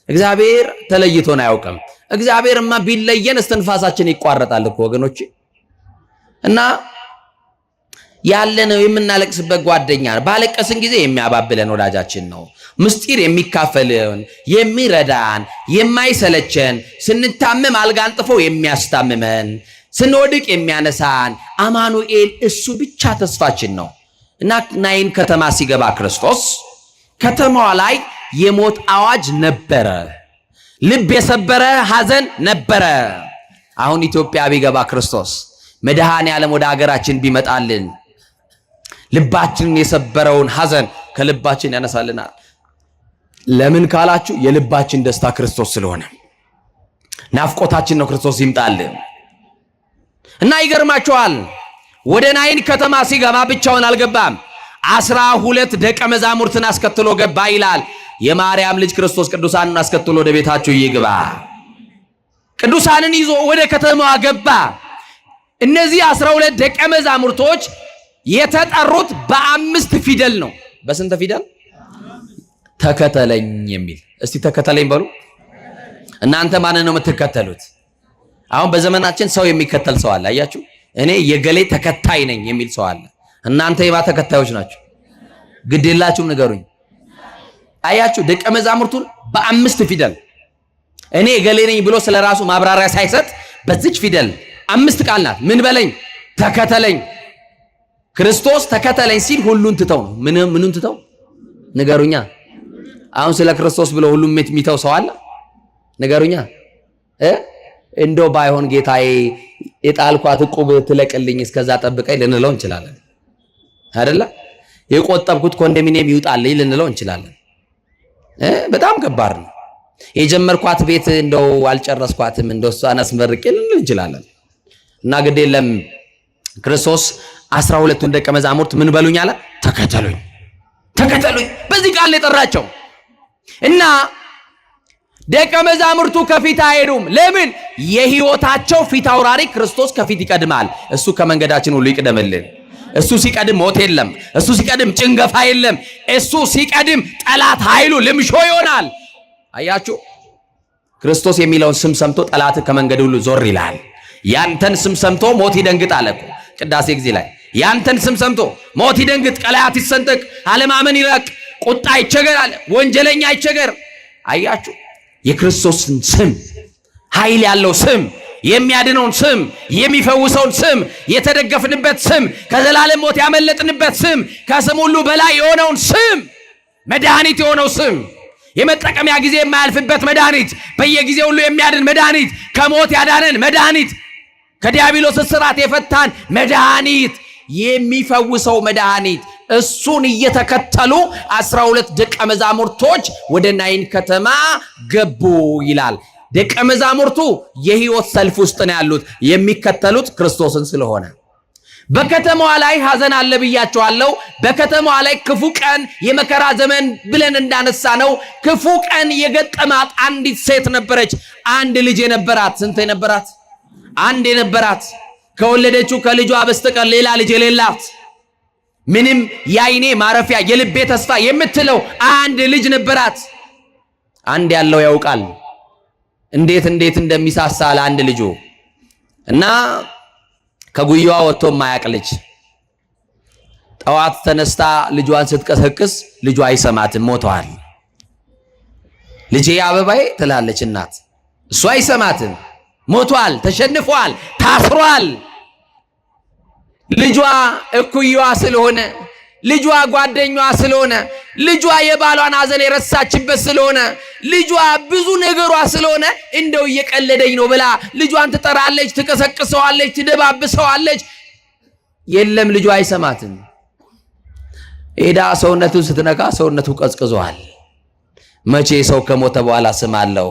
እግዚአብሔር ተለይቶን አያውቅም። እግዚአብሔርማ ቢለየን እስትንፋሳችን ይቋረጣል እኮ ወገኖቼ። እና ያለነው የምናለቅስበት ጓደኛ ነው። ባለቀስን ጊዜ የሚያባብለን ወዳጃችን ነው። ምስጢር የሚካፈልን፣ የሚረዳን፣ የማይሰለቸን፣ ስንታመም አልጋ አንጥፎ የሚያስታምመን፣ ስንወድቅ የሚያነሳን አማኑኤል እሱ ብቻ ተስፋችን ነው። እና ናይን ከተማ ሲገባ ክርስቶስ ከተማዋ ላይ የሞት አዋጅ ነበረ። ልብ የሰበረ ሐዘን ነበረ። አሁን ኢትዮጵያ ቢገባ ክርስቶስ መድኃኔ ዓለም ወደ ሀገራችን ቢመጣልን ልባችንን የሰበረውን ሐዘን ከልባችን ያነሳልናል። ለምን ካላችሁ የልባችን ደስታ ክርስቶስ ስለሆነ ናፍቆታችን ነው። ክርስቶስ ይምጣልን እና ይገርማችኋል፣ ወደ ናይን ከተማ ሲገባ ብቻውን አልገባም። 12 ደቀ መዛሙርትን አስከትሎ ገባ ይላል። የማርያም ልጅ ክርስቶስ ቅዱሳንን አስከትሎ ወደ ቤታችሁ ይግባ። ቅዱሳንን ይዞ ወደ ከተማዋ ገባ። እነዚህ 12 ደቀ መዛሙርቶች የተጠሩት በ5 ፊደል ነው። በስንት ፊደል? ተከተለኝ የሚል። እስቲ ተከተለኝ በሉ። እናንተ ማንን ነው የምትከተሉት? አሁን በዘመናችን ሰው የሚከተል ሰው አለ። አያችሁ፣ እኔ የገሌ ተከታይ ነኝ የሚል ሰው አለ። እናንተ የማ ተከታዮች ናችሁ? ግድ የላችሁም ንገሩኝ። አያችሁ፣ ደቀ መዛሙርቱን በ5 ፊደል እኔ የገሌ ነኝ ብሎ ስለራሱ ማብራሪያ ሳይሰጥ በዚች ፊደል 5 ቃል ናት። ምን በለኝ? ተከተለኝ። ክርስቶስ ተከተለኝ ሲል ሁሉን ትተው ነው። ምኑን ትተው ንገሩኛ። አሁን ስለ ክርስቶስ ብሎ ሁሉም የሚተው ሰው አለ? ንገሩኛ። እንደው ባይሆን ጌታዬ የጣልኳት ዕቁብ ትለቅልኝ እስከዛ ጠብቀኝ ልንለው እንችላለን አይደለ? የቆጠብኩት ኮንዶሚኒየም ይውጣልኝ ልንለው እንችላለን። በጣም ከባድ ነው። የጀመርኳት ቤት እንደው አልጨረስኳትም እንደው እሷን አስመርቄ ልንል እንችላለን። እና ግድ የለም ክርስቶስ 12ቱን ደቀ መዛሙርት ምን በሉኝ አለ? ተከተሉኝ፣ ተከተሉኝ። በዚህ ቃል ነው የጠራቸው። እና ደቀ መዛሙርቱ ከፊት አይሄዱም። ለምን? የሕይወታቸው ፊት አውራሪ ክርስቶስ ከፊት ይቀድማል። እሱ ከመንገዳችን ሁሉ ይቅደምልን። እሱ ሲቀድም ሞት የለም። እሱ ሲቀድም ጭንገፋ የለም። እሱ ሲቀድም ጠላት ኃይሉ ልምሾ ይሆናል። አያችሁ፣ ክርስቶስ የሚለውን ስም ሰምቶ ጠላት ከመንገድ ሁሉ ዞር ይላል። ያንተን ስም ሰምቶ ሞት ይደንግጣል እኮ ቅዳሴ ጊዜ ላይ። ያንተን ስም ሰምቶ ሞት ይደንግጥ፣ ቀላያት ይሰንጠቅ፣ አለማመን ይረቅ፣ ቁጣ ይቸገራል፣ ወንጀለኛ ይቸገር። አያችሁ፣ የክርስቶስን ስም ኃይል ያለው ስም፣ የሚያድነውን ስም፣ የሚፈውሰውን ስም፣ የተደገፍንበት ስም፣ ከዘላለም ሞት ያመለጥንበት ስም፣ ከስም ሁሉ በላይ የሆነውን ስም፣ መድኃኒት የሆነው ስም፣ የመጠቀሚያ ጊዜ የማያልፍበት መድኃኒት፣ በየጊዜው ሁሉ የሚያድን መድኃኒት፣ ከሞት ያዳነን መድኃኒት፣ ከዲያብሎስ እስራት የፈታን መድኃኒት፣ የሚፈውሰው መድኃኒት፣ እሱን እየተከተሉ 12 ደቀ መዛሙርቶች ወደ ናይን ከተማ ገቡ ይላል። ደቀ መዛሙርቱ የሕይወት ሰልፍ ውስጥ ነው ያሉት፣ የሚከተሉት ክርስቶስን ስለሆነ። በከተማዋ ላይ ሐዘን አለ ብያቸዋለሁ። በከተማዋ ላይ ክፉ ቀን የመከራ ዘመን ብለን እንዳነሳ ነው ክፉ ቀን የገጠማት አንዲት ሴት ነበረች። አንድ ልጅ የነበራት። ስንት የነበራት? አንድ የነበራት፣ ከወለደችው ከልጇ በስተቀር ሌላ ልጅ የሌላት፣ ምንም የዓይኔ ማረፊያ የልቤ ተስፋ የምትለው አንድ ልጅ ነበራት። አንድ ያለው ያውቃል እንዴት እንደሚሳሳ ለአንድ ልጁ እና ከጉያዋ ወጥቶ ማያቅ ልጅ ጠዋት ተነስታ ልጇን ስትቀሰቅስ ልጇ አይሰማትም፣ ሞቷል። ልጄ አበባዬ ትላለች እናት፣ እሱ አይሰማትም፣ ሞቷል፣ ተሸንፏል፣ ታስሯል። ልጇ እኩያዋ ስለሆነ፣ ልጇ ጓደኛዋ ስለሆነ፣ ልጇ የባሏን ሐዘን የረሳችበት ስለሆነ፣ ልጇ ብዙ ነገሯ ስለሆነ እንደው እየቀለደኝ ነው ብላ ልጇን ትጠራለች፣ ትቀሰቅሰዋለች፣ ትደባብሰዋለች። የለም ልጇ አይሰማትም። ሄዳ ሰውነቱን ስትነካ ሰውነቱ ቀዝቅዟል። መቼ ሰው ከሞተ በኋላ ስም አለው?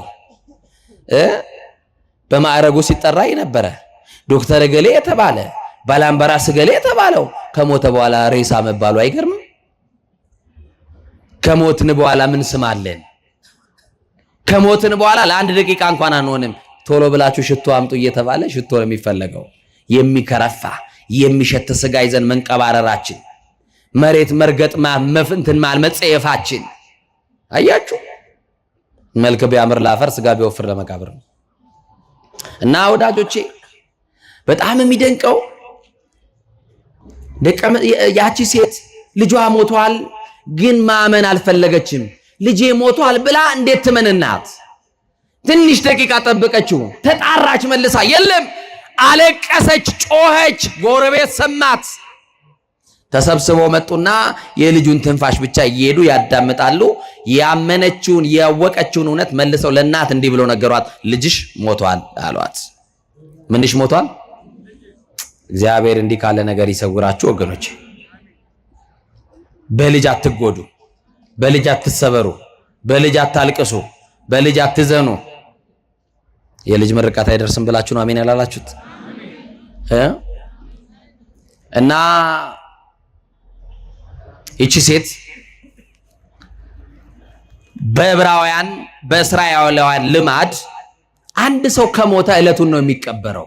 በማዕረጉ ሲጠራ ነበረ ዶክተር ገሌ የተባለ ባላምበራስ ገሌ የተባለው ከሞተ በኋላ ሬሳ መባሉ አይገርምም? ከሞትን በኋላ ምን ስም አለን? ከሞትን በኋላ ለአንድ ደቂቃ እንኳን አንሆንም። ቶሎ ብላችሁ ሽቶ አምጡ እየተባለ ሽቶ ነው የሚፈለገው። የሚከረፋ የሚሸት ስጋ ይዘን መንቀባረራችን፣ መሬት መርገጥ መፍንትን መጸየፋችን። አያችሁ፣ መልክ ቢያምር ለአፈር ስጋ ቢወፍር ለመቃብር ነው። እና ወዳጆቼ በጣም የሚደንቀው ያቺ ሴት ልጇ ሞቷል፣ ግን ማመን አልፈለገችም። ልጄ ሞቷል ብላ እንዴት ትመንናት? ትንሽ ደቂቃ ጠበቀችው፣ ተጣራች፣ መልሳ የለም። አለቀሰች፣ ጮኸች፣ ጎረቤት ሰማት። ተሰብስበው መጡና የልጁን ትንፋሽ ብቻ እየሄዱ ያዳምጣሉ። ያመነችውን ያወቀችውን እውነት መልሰው ለእናት እንዲህ ብሎ ነገሯት፣ ልጅሽ ሞቷል አሏት። ምንሽ ሞቷል? እግዚአብሔር እንዲህ ካለ ነገር ይሰውራችሁ ወገኖች። በልጅ አትጎዱ፣ በልጅ አትሰበሩ፣ በልጅ አታልቅሱ፣ በልጅ አትዘኑ። የልጅ ምርቃት አይደርስም ብላችሁ ነው አሜን ያላላችሁት? እና ይቺ ሴት በዕብራውያን በእስራኤላውያን ልማድ አንድ ሰው ከሞተ ዕለቱን ነው የሚቀበረው።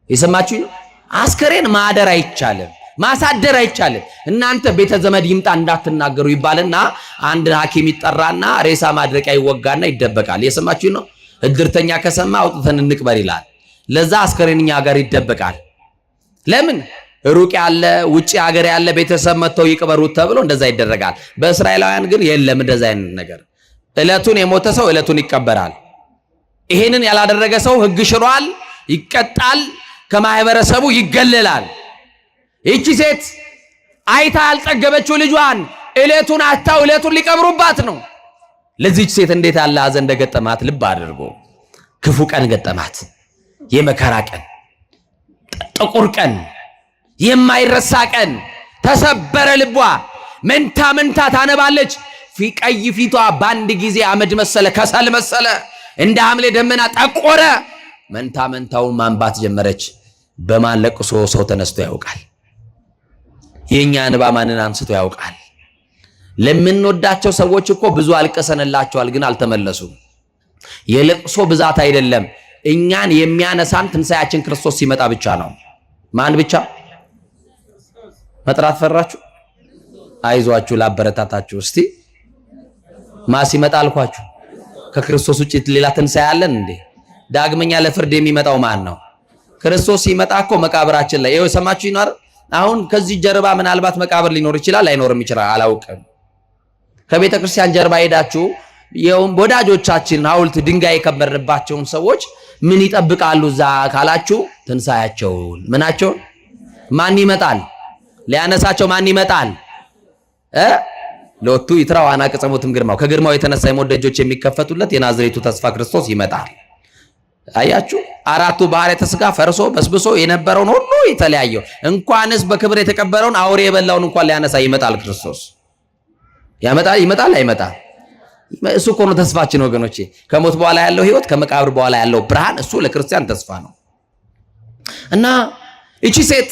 የሰማችሁ ነው። አስከሬን ማደር አይቻልም፣ ማሳደር አይቻልም። እናንተ ቤተ ዘመድ ይምጣ እንዳትናገሩ ይባልና አንድ ሐኪም ይጠራና ሬሳ ማድረቂያ ይወጋና ይደበቃል። የሰማችሁ ነው። እድርተኛ ከሰማ አውጥተን እንቅበር ይላል። ለዛ አስከሬን እኛ ጋር ይደበቃል። ለምን? ሩቅ ያለ ውጪ ሀገር ያለ ቤተሰብ መጥተው ይቅበሩት ተብሎ እንደዛ ይደረጋል። በእስራኤላውያን ግን የለም እንደዛ አይነት ነገር። ዕለቱን የሞተ ሰው ዕለቱን ይቀበራል። ይሄንን ያላደረገ ሰው ሕግ ሽሯል፣ ይቀጣል፣ ከማህበረሰቡ ይገለላል። ይቺ ሴት አይታ ያልጠገበችው ልጇን ዕለቱን አታው ዕለቱን ሊቀብሩባት ነው። ለዚህች ሴት እንዴት ያለ ሐዘን እንደገጠማት ልብ አድርጎ። ክፉ ቀን ገጠማት፣ የመከራ ቀን፣ ጥቁር ቀን፣ የማይረሳ ቀን። ተሰበረ ልቧ፣ መንታ መንታ ታነባለች። ቀይ ፊቷ በአንድ ጊዜ አመድ መሰለ፣ ከሰል መሰለ፣ እንደ ሐምሌ ደመና ጠቆረ። መንታ መንታውን ማንባት ጀመረች። በማን ለቅሶ ሰው ተነስቶ ያውቃል? የኛ እንባ ማንን አንስቶ ያውቃል? ለምንወዳቸው ሰዎች እኮ ብዙ አልቀሰንላቸዋል፣ ግን አልተመለሱም። የለቅሶ ብዛት አይደለም፣ እኛን የሚያነሳን ትንሣኤያችን ክርስቶስ ሲመጣ ብቻ ነው። ማን ብቻ? መጥራት ፈራችሁ? አይዟችሁ፣ ላበረታታችሁ። እስቲ ማ ሲመጣ አልኳችሁ? ከክርስቶስ ውጭ ሌላ ትንሣኤ አለን እንዴ? ዳግመኛ ለፍርድ የሚመጣው ማን ነው? ክርስቶስ ሲመጣ እኮ መቃብራችን ላይ ይኸው ሰማችሁ ይኖር። አሁን ከዚህ ጀርባ ምናልባት መቃብር ሊኖር ይችላል፣ ላይኖርም ይችላል፣ አላውቅም። ከቤተ ክርስቲያን ጀርባ ሄዳችሁ ይኸውም ወዳጆቻችን ሐውልት ድንጋይ የከበርባቸውን ሰዎች ምን ይጠብቃሉ እዛ ካላችሁ ትንሣኤያቸውን። ምናቸውን? ማን ይመጣል ሊያነሳቸው? ማን ይመጣል? ለወቱ ይትራው አናቀጸሞትም ግርማው። ከግርማው የተነሳ የሞት ደጆች የሚከፈቱለት የናዝሬቱ ተስፋ ክርስቶስ ይመጣል። አያችሁ፣ አራቱ ባህርያተ ሥጋ ፈርሶ በስብሶ የነበረውን ሁሉ የተለያየው እንኳንስ በክብር የተቀበረውን አውሬ የበላውን እንኳን ሊያነሳ ይመጣል ክርስቶስ። ይመጣል አይመጣም? እሱ እኮ ነው ተስፋችን ወገኖቼ። ከሞት በኋላ ያለው ህይወት፣ ከመቃብር በኋላ ያለው ብርሃን፣ እሱ ለክርስቲያን ተስፋ ነው። እና እቺ ሴት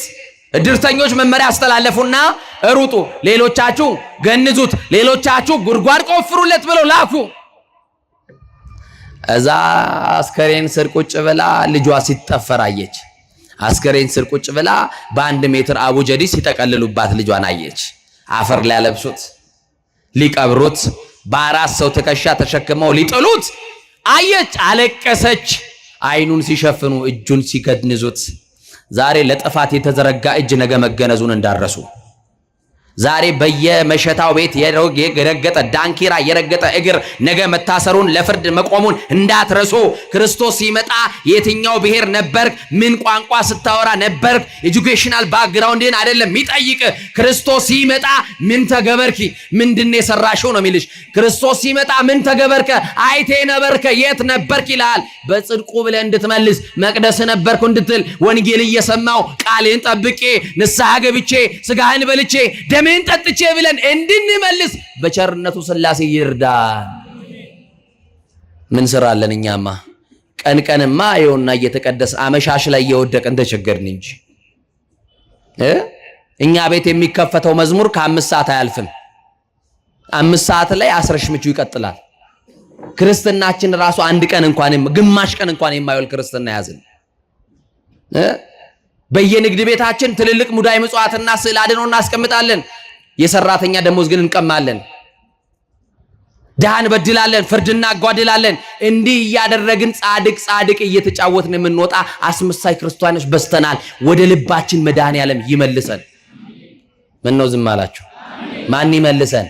እድርተኞች መመሪያ አስተላለፉና ሩጡ፣ ሌሎቻችሁ ገንዙት፣ ሌሎቻችሁ ጉድጓድ ቆፍሩለት ብለው ላኩ። እዛ አስከሬን ስር ቁጭ ብላ ልጇ ሲጠፈር አየች። አስከሬን ስር ቁጭ ብላ በ1 ሜትር አቡጀዲ ሲጠቀልሉባት ልጇን አየች። አፈር ሊያለብሱት ሊቀብሩት በ4 ሰው ትከሻ ተሸክመው ሊጥሉት አየች። አለቀሰች። አይኑን ሲሸፍኑ እጁን ሲከድንዙት ዛሬ ለጥፋት የተዘረጋ እጅ ነገ መገነዙን እንዳረሱ ዛሬ በየመሸታው ቤት የረገጠ ዳንኪራ የረገጠ እግር ነገ መታሰሩን ለፍርድ መቆሙን እንዳትረሱ። ክርስቶስ ሲመጣ የትኛው ብሔር ነበርክ? ምን ቋንቋ ስታወራ ነበርክ? ኤጁኬሽናል ባክግራውንድን አይደለም የሚጠይቅ። ክርስቶስ ሲመጣ ምን ተገበርኪ? ምንድን የሰራሽው ነው የሚልሽ። ክርስቶስ ሲመጣ ምን ተገበርከ? አይቴ ነበርከ? የት ነበርክ ይላል። በጽድቁ ብለህ እንድትመልስ መቅደስ ነበርኩ እንድትል ወንጌል እየሰማው ቃልን ጠብቄ ንስሐ ገብቼ ስጋህን በልቼ ምን ጠጥቼ ብለን እንድንመልስ በቸርነቱ ሥላሴ ይርዳን። ምን ስራለን እኛማ? ቀንቀንማ ይኸውና እየተቀደስ አመሻሽ ላይ እየወደቅን ተቸገርን እንጂ እኛ ቤት የሚከፈተው መዝሙር ከ5 ሰዓት አያልፍም። 5 ሰዓት ላይ አስረሽምቹ ይቀጥላል። ክርስትናችን ራሱ አንድ ቀን እንኳን ግማሽ ቀን እንኳን የማይወል ክርስትና ያዝን። በየንግድ ቤታችን ትልልቅ ሙዳይ ምጽዋትና ስዕል አድኖ እናስቀምጣለን። የሰራተኛ ደሞዝ ግን እንቀማለን። ድሃን በድላለን፣ ፍርድና አጓድላለን። እንዲህ እያደረግን ጻድቅ እየተጫወትን የምንወጣ አስመሳይ ክርስቲያኖች በስተናል። ወደ ልባችን መድኃኔዓለም ይመልሰን። ምን ነው ዝም አላችሁ? ማን ይመልሰን?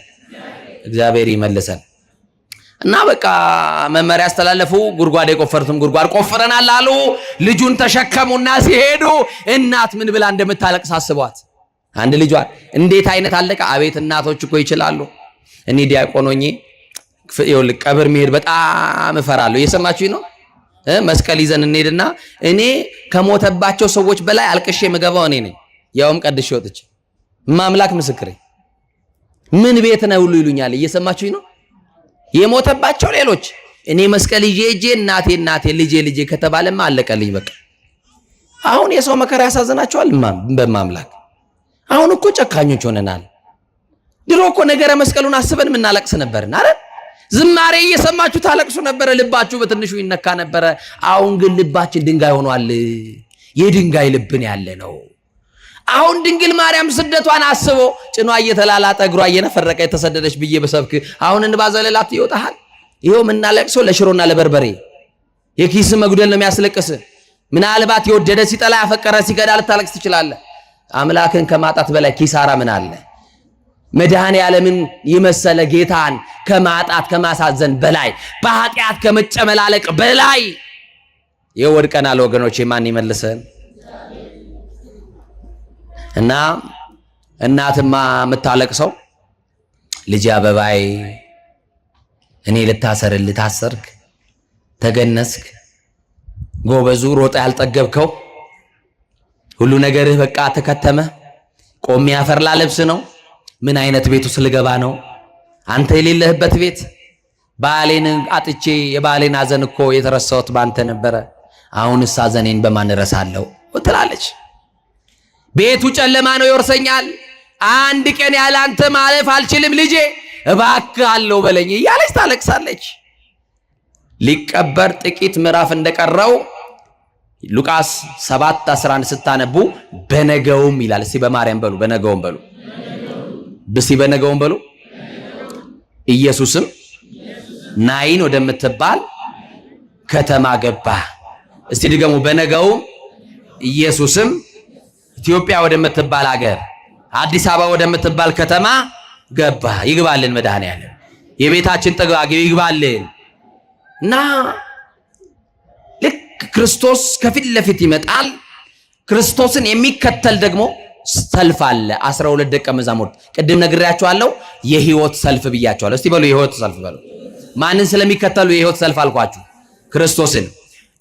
እግዚአብሔር ይመልሰን። እና በቃ መመሪያ አስተላለፉ። ጉድጓድ የቆፈሩትም ጉድጓድ ቆፍረናል አሉ። ልጁን ተሸከሙና ሲሄዱ እናት ምን ብላ እንደምታለቅስ አስቧት። አንድ ልጇን እንዴት አይነት አለቀ። አቤት እናቶች እኮ ይችላሉ። እኔ ዲያቆን ሆኜ ቀብር መሄድ በጣም እፈራለሁ። እየሰማችሁኝ ነው? መስቀል ይዘን እንሄድና እኔ ከሞተባቸው ሰዎች በላይ አልቅሼ የምገባው እኔ ነኝ። ያውም ቀድሼ ወጥቼ ማምላክ ምስክሬ። ምን ቤት ነው ሁሉ ይሉኛል። እየሰማችሁኝ ነው? የሞተባቸው ሌሎች እኔ መስቀል ይዤ እጄ እናቴ ልጄ ከተባለማ አለቀልኝ በቃ። አሁን የሰው መከራ ያሳዝናቸዋል። በማምላክ አሁን እኮ ጨካኞች ሆነናል። ድሮ እኮ ነገረ መስቀሉን አስበን ምናለቅስ ነበርና አረ ዝማሬ እየሰማችሁ ታለቅሱ ነበረ። ልባችሁ በትንሹ ይነካ ነበረ። አሁን ግን ልባችን ድንጋይ ሆኗል። የድንጋይ ልብን ያለ ነው። አሁን ድንግል ማርያም ስደቷን አስቦ ጭኗ እየተላላጠ እግሯ እየነፈረቀ የተሰደደች ብዬ በሰብክ አሁን እንባ ዘለላት ይወጣሃል። ይሄው ምናለቅሰው ለሽሮና ለበርበሬ የኪስ መጉደል ነው የሚያስለቅስ። ምናልባት የወደደ ሲጠላ ያፈቀረ ሲገዳ ልታለቅስ ትችላለህ። አምላክን ከማጣት በላይ ኪሳራ ምን አለ? መድኃኔዓለምን የመሰለ ጌታን ከማጣት ከማሳዘን በላይ በኃጢአት ከመጨመላለቅ በላይ የወድቀናል ወገኖቼ። ማን ይመልሰን? እና እናትማ የምታለቅሰው ልጅ አበባይ እኔ ልታሰርልህ ታሰርክ፣ ተገነስክ፣ ጎበዙ ሮጣ ያልጠገብከው ሁሉ ነገርህ በቃ ተከተመ፣ ቆሜ ያፈር ላለብስ ነው። ምን አይነት ቤቱ ስለገባ ነው? አንተ የሌለህበት ቤት። ባሌን አጥቼ የባሌን አዘን እኮ የተረሳሁት ባንተ ነበረ። አሁንስ አዘኔን በማን እረሳለሁ ትላለች። ቤቱ ጨለማ ነው ይወርሰኛል። አንድ ቀን ያለ አንተ ማለፍ አልችልም ልጄ እባክህ አለው በለኝ እያለች ታለቅሳለች። ሊቀበር ጥቂት ምዕራፍ እንደቀረው ሉቃስ 7:11 ስታነቡ በነገውም ይላል። እስቲ በማርያም በሉ፣ በነገውም በሉ፣ እስቲ በነገውም በሉ። ኢየሱስም ናይን ወደምትባል ከተማ ገባ። እስቲ ድገሙ። በነገውም ኢየሱስም ኢትዮጵያ ወደምትባል ሀገር አዲስ አበባ ወደምትባል ከተማ ገባ። ይግባልን መድኃኔዓለም የቤታችን ጥጋግ ይግባልን። እና ልክ ክርስቶስ ከፊት ለፊት ይመጣል። ክርስቶስን የሚከተል ደግሞ ሰልፍ አለ። 12 ደቀ መዛሙርት ቅድም ነግሬያችኋለሁ። የህይወት ሰልፍ ብያችኋለሁ። እስቲ በሉ የህይወት ሰልፍ በሉ። ማንን ስለሚከተሉ የህይወት ሰልፍ አልኳችሁ? ክርስቶስን።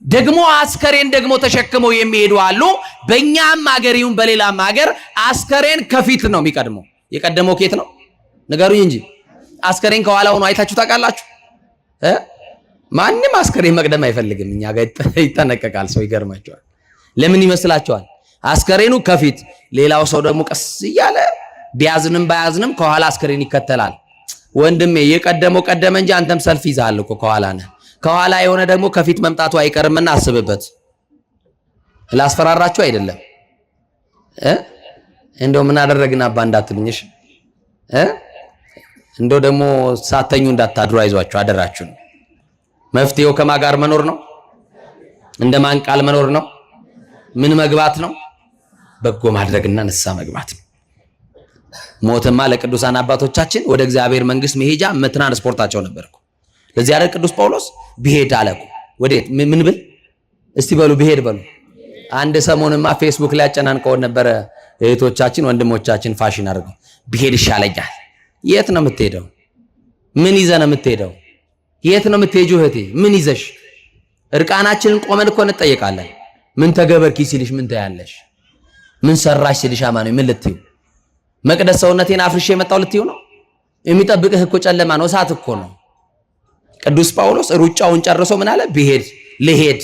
ደግሞ አስከሬን ደግሞ ተሸክመው የሚሄዱ አሉ። በእኛም ሀገር ይሁን በሌላም ሀገር አስከሬን ከፊት ነው የሚቀድመው። የቀደመው ኬት ነው ንገሩኝ እንጂ አስከሬን ከኋላ ሆኖ አይታችሁ ታውቃላችሁ? ማንም አስከሬን መቅደም አይፈልግም። እኛ ጋር ይጠነቀቃል ሰው። ይገርማቸዋል። ለምን ይመስላችኋል? አስከሬኑ ከፊት ሌላው ሰው ደግሞ ቀስ እያለ ቢያዝንም ባያዝንም ከኋላ አስከሬን ይከተላል። ወንድሜ የቀደመው ቀደመ እንጂ አንተም ሰልፍ ይዛል እኮ ከኋላ ነህ። ከኋላ የሆነ ደግሞ ከፊት መምጣቱ አይቀርምና አስብበት። ላስፈራራችሁ አይደለም እንደው ምን አደረግና አባ እንዳትሉኝሽ እንደው ደግሞ ሳተኙ እንዳታድሩ አይዟችሁ አደራችሁ። መፍትሄው ከማን ጋር መኖር ነው? እንደማን ቃል መኖር ነው? ምን መግባት ነው? በጎ ማድረግና ንስሐ መግባት ነው። ሞትማ ለቅዱሳን አባቶቻችን ወደ እግዚአብሔር መንግስት መሄጃ ትራንስፖርታቸው ነበርኩ። ለዚህ አይደል ቅዱስ ጳውሎስ ቢሄድ አለኩ። ወዴት? ምን ብል እስቲ በሉ ቢሄድ በሉ። አንድ ሰሞንማ ፌስቡክ ላይ አጨናንቀውን ነበረ እህቶቻችን ወንድሞቻችን ፋሽን አድርገው ቢሄድ ይሻለኛል። የት ነው የምትሄደው? ምን ይዘህ ነው የምትሄደው? የት ነው የምትሄጂው እህቴ? ምን ይዘሽ? እርቃናችንን ቆመን እኮ እንጠየቃለን። ምን ተገበርኪ ሲልሽ ምን ታያለሽ? ምን ሰራሽ ሲልሽ አማኑ ምን ልትዩ? መቅደስ ሰውነቴን አፍርሼ የመጣው ልትዩ ነው? የሚጠብቅህ እኮ ጨለማ ነው፣ እሳት እኮ ነው። ቅዱስ ጳውሎስ ሩጫውን ጨርሶ ምን አለ? ቢሄድ ልሄድ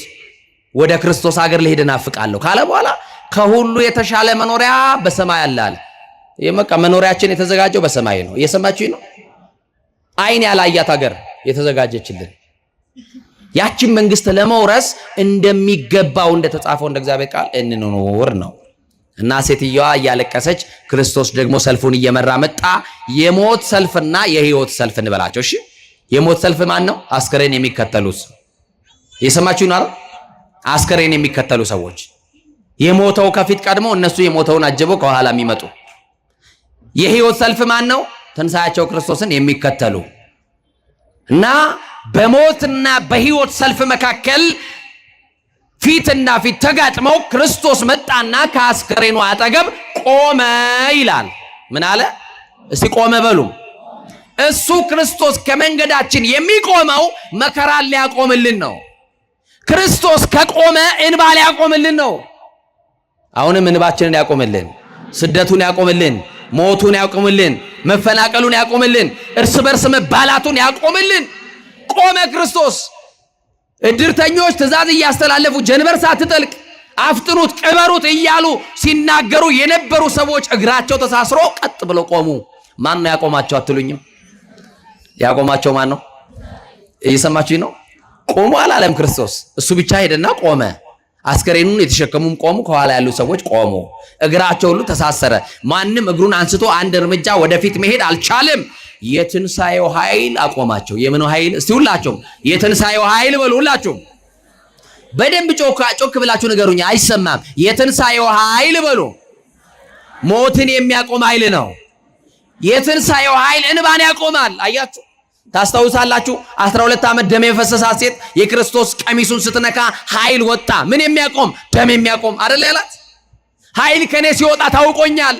ወደ ክርስቶስ ሀገር ልሄድ እናፍቃለሁ ካለ በኋላ ከሁሉ የተሻለ መኖሪያ በሰማይ አለ አለ። የመቃ መኖሪያችን የተዘጋጀው በሰማይ ነው። እየሰማችሁ ነው? አይን ያላያት ሀገር የተዘጋጀችልን ያችን መንግስት ለመውረስ እንደሚገባው እንደተጻፈው እንደ እግዚአብሔር ቃል እንኖር ነው። እና ሴትዮዋ እያለቀሰች ክርስቶስ ደግሞ ሰልፉን እየመራ መጣ። የሞት ሰልፍና የህይወት ሰልፍ እንበላቸው። እሺ የሞት ሰልፍ ማን ነው? አስከሬን የሚከተሉት። እየሰማችሁ ነው? አስከሬን የሚከተሉ ሰዎች የሞተው ከፊት ቀድሞ እነሱ የሞተውን አጅበው ከኋላ የሚመጡ። የህይወት ሰልፍ ማን ነው? ትንሣኤያቸው ክርስቶስን የሚከተሉ እና በሞትና በህይወት ሰልፍ መካከል ፊትና ፊት ተጋጥመው ክርስቶስ መጣና ከአስከሬኑ አጠገብ ቆመ ይላል። ምን አለ? እስቲ ቆመ በሉ። እሱ ክርስቶስ ከመንገዳችን የሚቆመው መከራን ሊያቆምልን ነው። ክርስቶስ ከቆመ እንባ ሊያቆምልን ነው። አሁንም እንባችንን ያቆምልን፣ ስደቱን ያቆምልን፣ ሞቱን ያቆምልን፣ መፈናቀሉን ያቆምልን፣ እርስ በርስ መባላቱን ያቆምልን። ቆመ ክርስቶስ። እድርተኞች ትእዛዝ እያስተላለፉ ጀንበር ሳትጠልቅ አፍጥኑት፣ ቅበሩት እያሉ ሲናገሩ የነበሩ ሰዎች እግራቸው ተሳስሮ ቀጥ ብለው ቆሙ። ማን ነው ያቆማቸው አትሉኝም? ያቆማቸው ማን ነው? እየሰማችሁኝ ነው? ቆሙ አላለም ክርስቶስ። እሱ ብቻ ሄደና ቆመ። አስከሬኑን የተሸከሙም ቆሙ፣ ከኋላ ያሉ ሰዎች ቆሙ። እግራቸው ሁሉ ተሳሰረ። ማንም እግሩን አንስቶ አንድ እርምጃ ወደፊት መሄድ አልቻለም። የትንሣኤው ኃይል አቆማቸው። የምን ኃይል? እስቲ ሁላችሁም የትንሣኤው ኃይል በሉ። ሁላችሁም በደንብ ጮክ ብላችሁ ንገሩኝ፣ አይሰማም። የትንሣኤው ኃይል በሉ። ሞትን የሚያቆም ኃይል ነው። የትንሣኤው ኃይል እንባን ያቆማል። አያችሁ፣ ታስታውሳላችሁ 12 ዓመት ደም የፈሰሳት ሴት የክርስቶስ ቀሚሱን ስትነካ ኃይል ወጣ። ምን የሚያቆም? ደም የሚያቆም አይደል ያላት። ኃይል ከኔ ሲወጣ ታውቆኛል።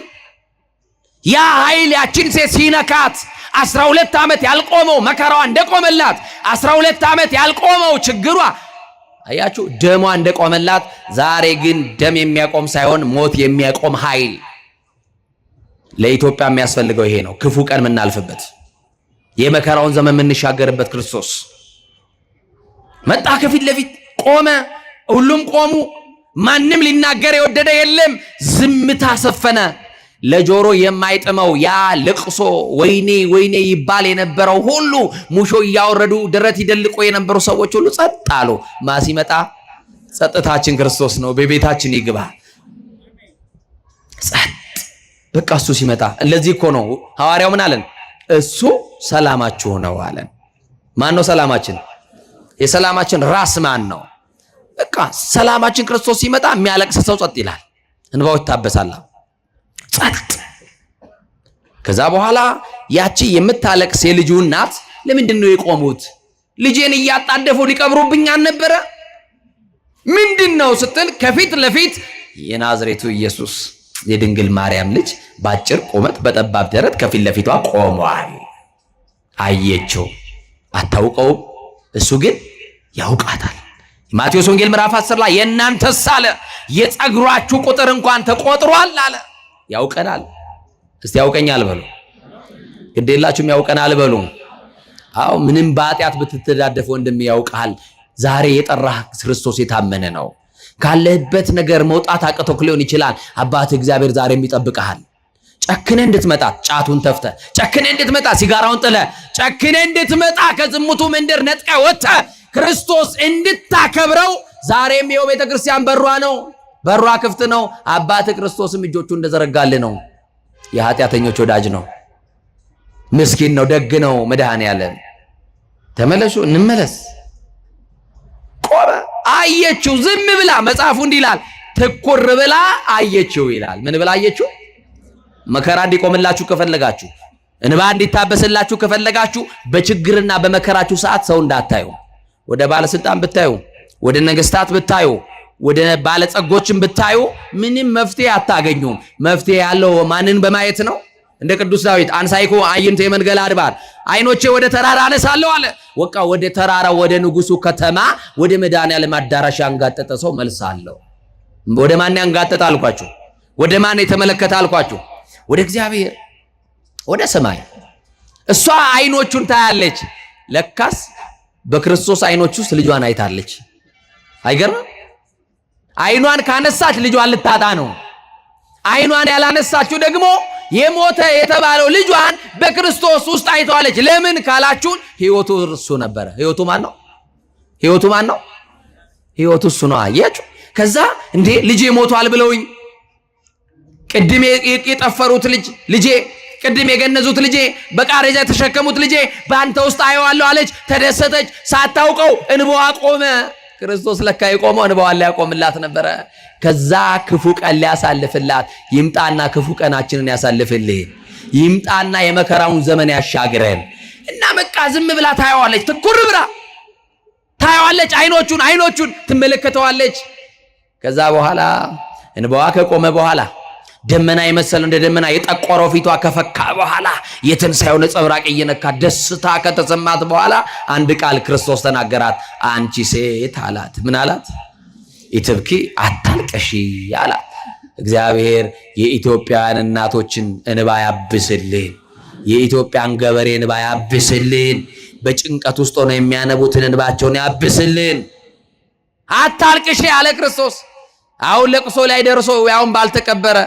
ያ ኃይል ያችን ሴት ሲነካት 12 ዓመት ያልቆመው መከራዋ እንደቆመላት፣ 12 ዓመት ያልቆመው ችግሯ አያችሁ ደሟ እንደቆመላት፣ ዛሬ ግን ደም የሚያቆም ሳይሆን ሞት የሚያቆም ኃይል ለኢትዮጵያ የሚያስፈልገው ይሄ ነው። ክፉ ቀን የምናልፍበት የመከራውን ዘመን የምንሻገርበት ክርስቶስ መጣ። ከፊት ለፊት ቆመ። ሁሉም ቆሙ። ማንም ሊናገር የወደደ የለም። ዝምታ ሰፈነ። ለጆሮ የማይጥመው ያ ልቅሶ ወይኔ ወይኔ ይባል የነበረው ሁሉ ሙሾ እያወረዱ ደረት ይደልቆ የነበሩ ሰዎች ሁሉ ጸጥ አሉ። ማሲመጣ ጸጥታችን ክርስቶስ ነው። በቤታችን ይግባ። ጸጥ በቃ እሱ ሲመጣ። ለዚህ እኮ ነው ሐዋርያው ምን አለን? እሱ ሰላማችሁ ነው አለን። ማን ነው ሰላማችን? የሰላማችን ራስ ማን ነው? በቃ ሰላማችን ክርስቶስ ሲመጣ የሚያለቅስ ሰው ጸጥ ይላል፣ እንባው ይታበሳል። ጸጥ። ከዛ በኋላ ያቺ የምታለቅስ የልጁ እናት ለምንድን ነው የቆሙት? ልጄን እያጣደፉ ሊቀብሩብኝ አልነበረ? ምንድነው ስትል ከፊት ለፊት የናዝሬቱ ኢየሱስ የድንግል ማርያም ልጅ ባጭር ቁመት በጠባብ ደረት ከፊት ለፊቷ ቆሟል። አየችው። አታውቀውም፣ እሱ ግን ያውቃታል። ማቴዎስ ወንጌል ምዕራፍ 10 ላይ የእናንተስ አለ የጸጉራችሁ ቁጥር እንኳን ተቆጥሯል አለ። ያውቀናል። እስቲ ያውቀኛል በሉ። ግዴላችሁም ያውቀናል በሉ። አዎ ምንም በኃጢአት ብትተዳደፍ ወንድም ያውቃል። ዛሬ የጠራህ ክርስቶስ የታመነ ነው። ካለህበት ነገር መውጣት አቅቶክ ሊሆን ይችላል። አባት እግዚአብሔር ዛሬም ይጠብቅሃል። ጨክነ እንድትመጣ ጫቱን ተፍተ፣ ጨክነ እንድትመጣ ሲጋራውን ጥለ፣ ጨክነ እንድትመጣ ከዝሙቱ መንደር ነጥቀ ወጣ ክርስቶስ እንድታከብረው ዛሬም ይኸው ቤተክርስቲያን በሯ ነው፣ በሯ ክፍት ነው። አባት ክርስቶስም እጆቹ እንደዘረጋልህ ነው። የኃጢአተኞች ወዳጅ ነው፣ ምስኪን ነው፣ ደግ ነው። መድኃኔዓለም ተመለሱ፣ እንመለስ። ቆመ አየችው፣ ዝም ብላ። መጽሐፉ እንዲህ ይላል፣ ትኩር ብላ አየችው ይላል። ምን ብላ አየችው? መከራ እንዲቆምላችሁ ከፈለጋችሁ፣ እንባ እንዲታበስላችሁ ከፈለጋችሁ፣ በችግርና በመከራችሁ ሰዓት ሰው እንዳታዩ። ወደ ባለስልጣን ብታዩ፣ ወደ ነገስታት ብታዩ፣ ወደ ባለጸጎችን ብታዩ ምንም መፍትሄ አታገኙም። መፍትሄ ያለው ማንን በማየት ነው? እንደ ቅዱስ ዳዊት አንሳይኮ አይንቴ መንገል አድባር፣ አይኖቼ ወደ ተራራ አነሳለሁ አለ። ወቃ ወደ ተራራ ወደ ንጉሱ ከተማ ወደ መድኃኔዓለም አዳራሽ ያንጋጠጠ ሰው መልስ አለው። ወደ ማን ያንጋጠጠ አልኳችሁ? ወደ ማን የተመለከተ አልኳችሁ? ወደ እግዚአብሔር፣ ወደ ሰማይ። እሷ አይኖቹን ታያለች። ለካስ በክርስቶስ አይኖች ውስጥ ልጇን አይታለች። አይገርም? አይኗን ካነሳች ልጇን ልታጣ ነው። አይኗን ያላነሳችው ደግሞ የሞተ የተባለው ልጇን በክርስቶስ ውስጥ አይተዋለች። ለምን ካላችሁን ሕይወቱ እሱ ነበረ። ሕይወቱ ማን ነው? ሕይወቱ ማን ነው? ሕይወቱ እሱ ነው። አያችሁ? ከዛ እንዴ ልጄ ሞቷል ብለውኝ ቅድም የጠፈሩት ልጄ፣ ቅድም የገነዙት ልጄ፣ በቃሬዛ የተሸከሙት ልጄ በአንተ ውስጥ አየዋለሁ አለች። ተደሰተች። ሳታውቀው እንባዋ ቆመ። ክርስቶስ ለካ የቆመው እንባዋን ሊያቆምላት ነበረ። ከዛ ክፉ ቀን ሊያሳልፍላት ይምጣና ክፉ ቀናችንን ያሳልፍልህ። ይምጣና የመከራውን ዘመን ያሻግረን እና በቃ ዝም ብላ ታየዋለች። ትኩር ብላ ታየዋለች። አይኖቹን ትመለከተዋለች። ከዛ በኋላ እንባዋ ከቆመ በኋላ ደመና የመሰለው እንደ ደመና የጠቆረው ፊቷ ከፈካ በኋላ የትንሣኤው ነጸብራቅ እየነካ ደስታ ከተሰማት በኋላ አንድ ቃል ክርስቶስ ተናገራት። አንቺ ሴት አላት። ምን አላት? ኢትብኪ አታልቀሺ አላት። እግዚአብሔር የኢትዮጵያን እናቶችን እንባ ያብስልን። የኢትዮጵያን ገበሬ እንባ ያብስልን። በጭንቀት ውስጥ ሆነው የሚያነቡትን እንባቸውን ያብስልን። አታልቅሺ አለ ክርስቶስ። አሁን ለቅሶ ላይ ደርሶ ያውን ባልተቀበረ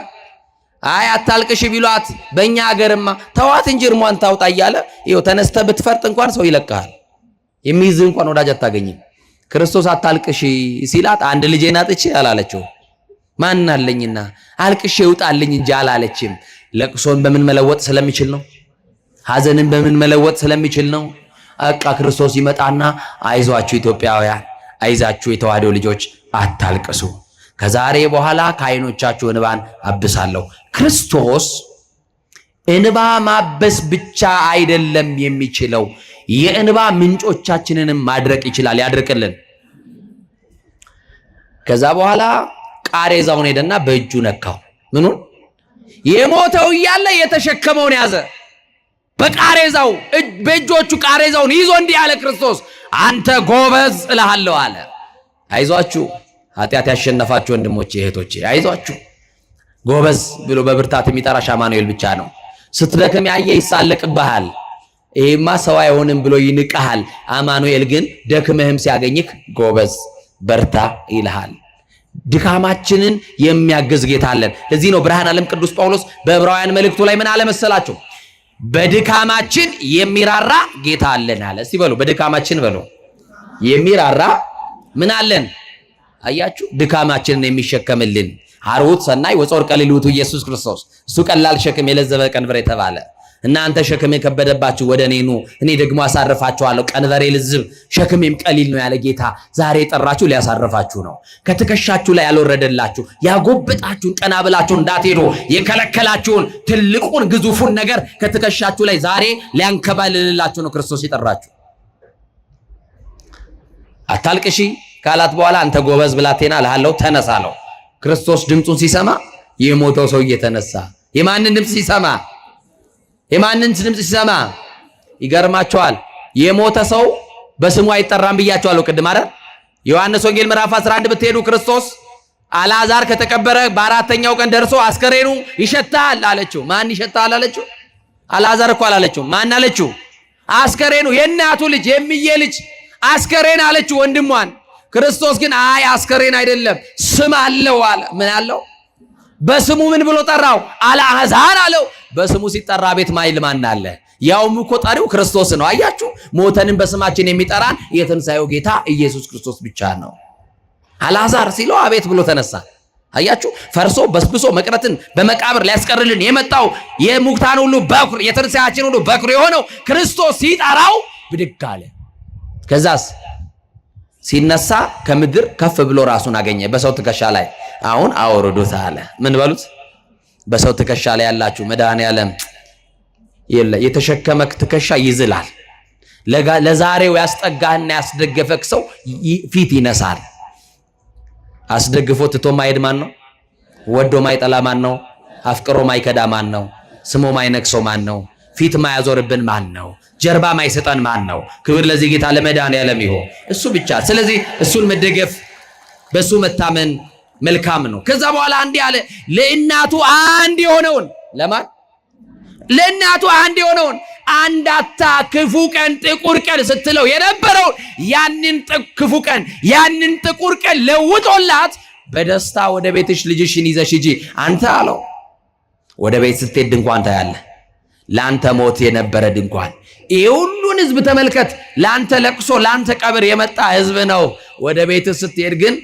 አይ አታልቅሽ ቢሏት በእኛ ሀገርማ ተዋት እንጂ እርሟን ታውጣ እያለ ይኸው ተነስተ ብትፈርጥ እንኳን ሰው ይለቅሃል። የሚይዝ እንኳን ወዳጅ አታገኝም። ክርስቶስ አታልቅሽ ሲላት አንድ ልጄን አጥቼ አላለችው። ማን አለኝና አልቅሽ ይውጣልኝ እንጂ አላለችም። ለቅሶን በምን መለወጥ ስለሚችል ነው። ሐዘንን በምን መለወጥ ስለሚችል ነው። አቃ ክርስቶስ ይመጣና አይዟችሁ ኢትዮጵያውያን፣ አይዛችሁ የተዋህዶ ልጆች አታልቅሱ፣ ከዛሬ በኋላ ከዓይኖቻችሁ እንባን አብሳለሁ። ክርስቶስ እንባ ማበስ ብቻ አይደለም የሚችለው፣ የእንባ ምንጮቻችንንም ማድረቅ ይችላል። ያድርቅልን። ከዛ በኋላ ቃሬዛውን ሄደና በእጁ ነካው። ምኑን? የሞተው እያለ የተሸከመውን ያዘ። በቃሬዛው በእጆቹ ቃሬዛውን ይዞ እንዲህ አለ ክርስቶስ፣ አንተ ጎበዝ እልሃለሁ አለ። አይዟችሁ ኃጢአት ያሸነፋችሁ ወንድሞቼ እህቶቼ፣ አይዟችሁ። ጎበዝ ብሎ በብርታት የሚጠራሽ አማኑኤል ብቻ ነው። ስትደክም ያየ ይሳለቅብሃል። ይሄማ ሰው አይሆንም ብሎ ይንቀሃል። አማኑኤል ግን ደክምህም ሲያገኝክ ጎበዝ በርታ ይልሃል። ድካማችንን የሚያግዝ ጌታ አለን። ለዚህ ነው ብርሃነ ዓለም ቅዱስ ጳውሎስ በዕብራውያን መልእክቱ ላይ ምን አለ መሰላችሁ? በድካማችን የሚራራ ጌታ አለን አለ። እስቲ በሉ በድካማችን በሉ የሚራራ ምን አለን? አያችሁ፣ ድካማችንን የሚሸከምልን አርዑት ሰናይ ወጾርቀ ሊሉቱ ኢየሱስ ክርስቶስ። እሱ ቀላል ሸክም የለዘበ ቀንበር የተባለ። እናንተ ሸክም የከበደባችሁ ወደ እኔ ኑ፣ እኔ ደግሞ አሳርፋችኋለሁ። ቀንበሬ ልዝብ ሸክሜም ቀሊል ነው ያለ ጌታ ዛሬ የጠራችሁ ሊያሳርፋችሁ ነው። ከትከሻችሁ ላይ ያልወረደላችሁ ያጎበጣችሁን ቀና ብላችሁ እንዳትሄዱ የከለከላችሁን ትልቁን ግዙፉን ነገር ከትከሻችሁ ላይ ዛሬ ሊያንከባልልላችሁ ነው ክርስቶስ የጠራችሁ። አታልቅሺ ካላት በኋላ አንተ ጎበዝ ብላቴና እልሃለሁ ተነሳ አለው። ክርስቶስ ድምፁን ሲሰማ የሞተው ሰው እየተነሳ የማንን ድምፅ ሲሰማ? የማንን ድምፅ ሲሰማ? ይገርማቸዋል። የሞተ ሰው በስሙ አይጠራም ብያቸዋለሁ ቅድም አይደል? ዮሐንስ ወንጌል ምዕራፍ 11 ብትሄዱ ክርስቶስ አልዓዛር ከተቀበረ በአራተኛው ቀን ደርሶ አስከሬኑ ይሸታል አለችው። ማን ይሸታል አለችው? አልዓዛር እኮ አላለችው። ማን አለችው? አስከሬኑ የእናቱ ልጅ የሚዬ ልጅ አስከሬን አለችው ወንድሟን። ክርስቶስ ግን አይ አስከሬን አይደለም ስም አለው አለ። ምን አለው? በስሙ ምን ብሎ ጠራው? አልዓዛር አለው። በስሙ ሲጠራ ቤት ማይል ማን አለ? ያውም እኮ ጠሪው ክርስቶስ ነው። አያችሁ፣ ሞተንን በስማችን የሚጠራን የትንሣኤው ጌታ ኢየሱስ ክርስቶስ ብቻ ነው። አልዓዛር ሲለው አቤት ብሎ ተነሳ። አያችሁ፣ ፈርሶ በስብሶ መቅረትን በመቃብር ሊያስቀርልን የመጣው የሙታን ሁሉ በኩር የትንሣኤያችን ሁሉ በኩር የሆነው ክርስቶስ ሲጠራው ብድግ አለ። ከዛስ ሲነሳ ከምድር ከፍ ብሎ ራሱን አገኘ በሰው ትከሻ ላይ። አሁን አውርዱት አለ። ምን በሉት? በሰው ትከሻ ላይ ያላችሁ መድኃኔዓለም የተሸከመክ ትከሻ ይዝላል። ለዛሬው ያስጠጋህና ያስደገፈክ ሰው ፊት ይነሳል። አስደግፎ ትቶ ማይሄድ ማን ነው? ወዶ ማይጠላ ማን ነው? አፍቅሮ ማይከዳ ማን ነው? ስሞ ማይነክሶ ማን ነው? ፊት ማያዞርብን ማን ነው? ጀርባ ማይሰጠን ማን ነው? ክብር ለዚህ ጌታ ለመድኃኔዓለም ይሁን፣ እሱ ብቻ። ስለዚህ እሱን መደገፍ በሱ መታመን መልካም ነው። ከዛ በኋላ እንዲህ አለ፣ ለእናቱ አንድ የሆነውን ለማን? ለእናቱ አንድ የሆነውን አንዳታ ክፉ ቀን ጥቁር ቀን ስትለው የነበረውን ያንን ክፉ ቀን ያንን ጥቁር ቀን ለውጦላት በደስታ ወደ ቤትሽ ልጅሽን ይዘሽ ሂጂ። አንተ አለው ወደ ቤት ስትሄድ ድንኳን ታያለህ። ላንተ ሞት የነበረ ድንኳን። ይሄ ሁሉን ህዝብ ተመልከት። ላንተ ለቅሶ ላንተ ቀብር የመጣ ህዝብ ነው። ወደ ቤት ስትሄድ ግን